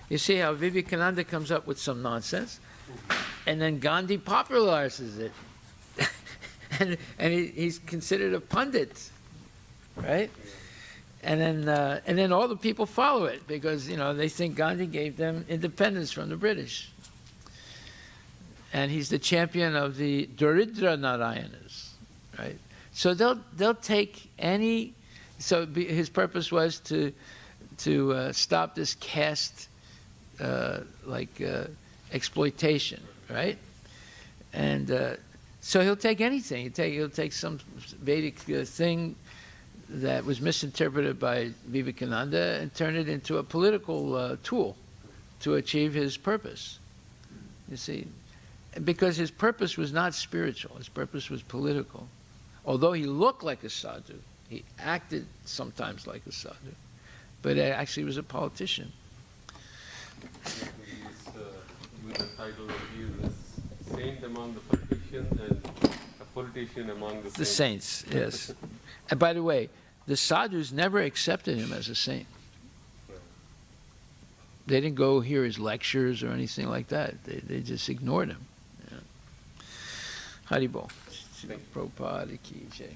You see how Vivekananda comes up with some nonsense, and then Gandhi popularizes it. and he's considered a pundit, right? And then all the people follow it because, you know, they think Gandhi gave them independence from the British. And he's the champion of the Daridra Narayanas, right? So they'll take any. So his purpose was to stop this caste exploitation, right? And so he'll take anything. He'll take some Vedic thing that was misinterpreted by Vivekananda and turn it into a political tool to achieve his purpose. You see, because his purpose was not spiritual. His purpose was political. Although he looked like a sadhu, he acted sometimes like a sadhu, but actually was a politician. With the title of you, the saint among the politicians and a politician among the saints. Yes. And by the way, the sadhus never accepted him as a saint. They didn't go hear his lectures or anything like that. They just ignored him. Yeah. Haribol. Prabhupada ki jai.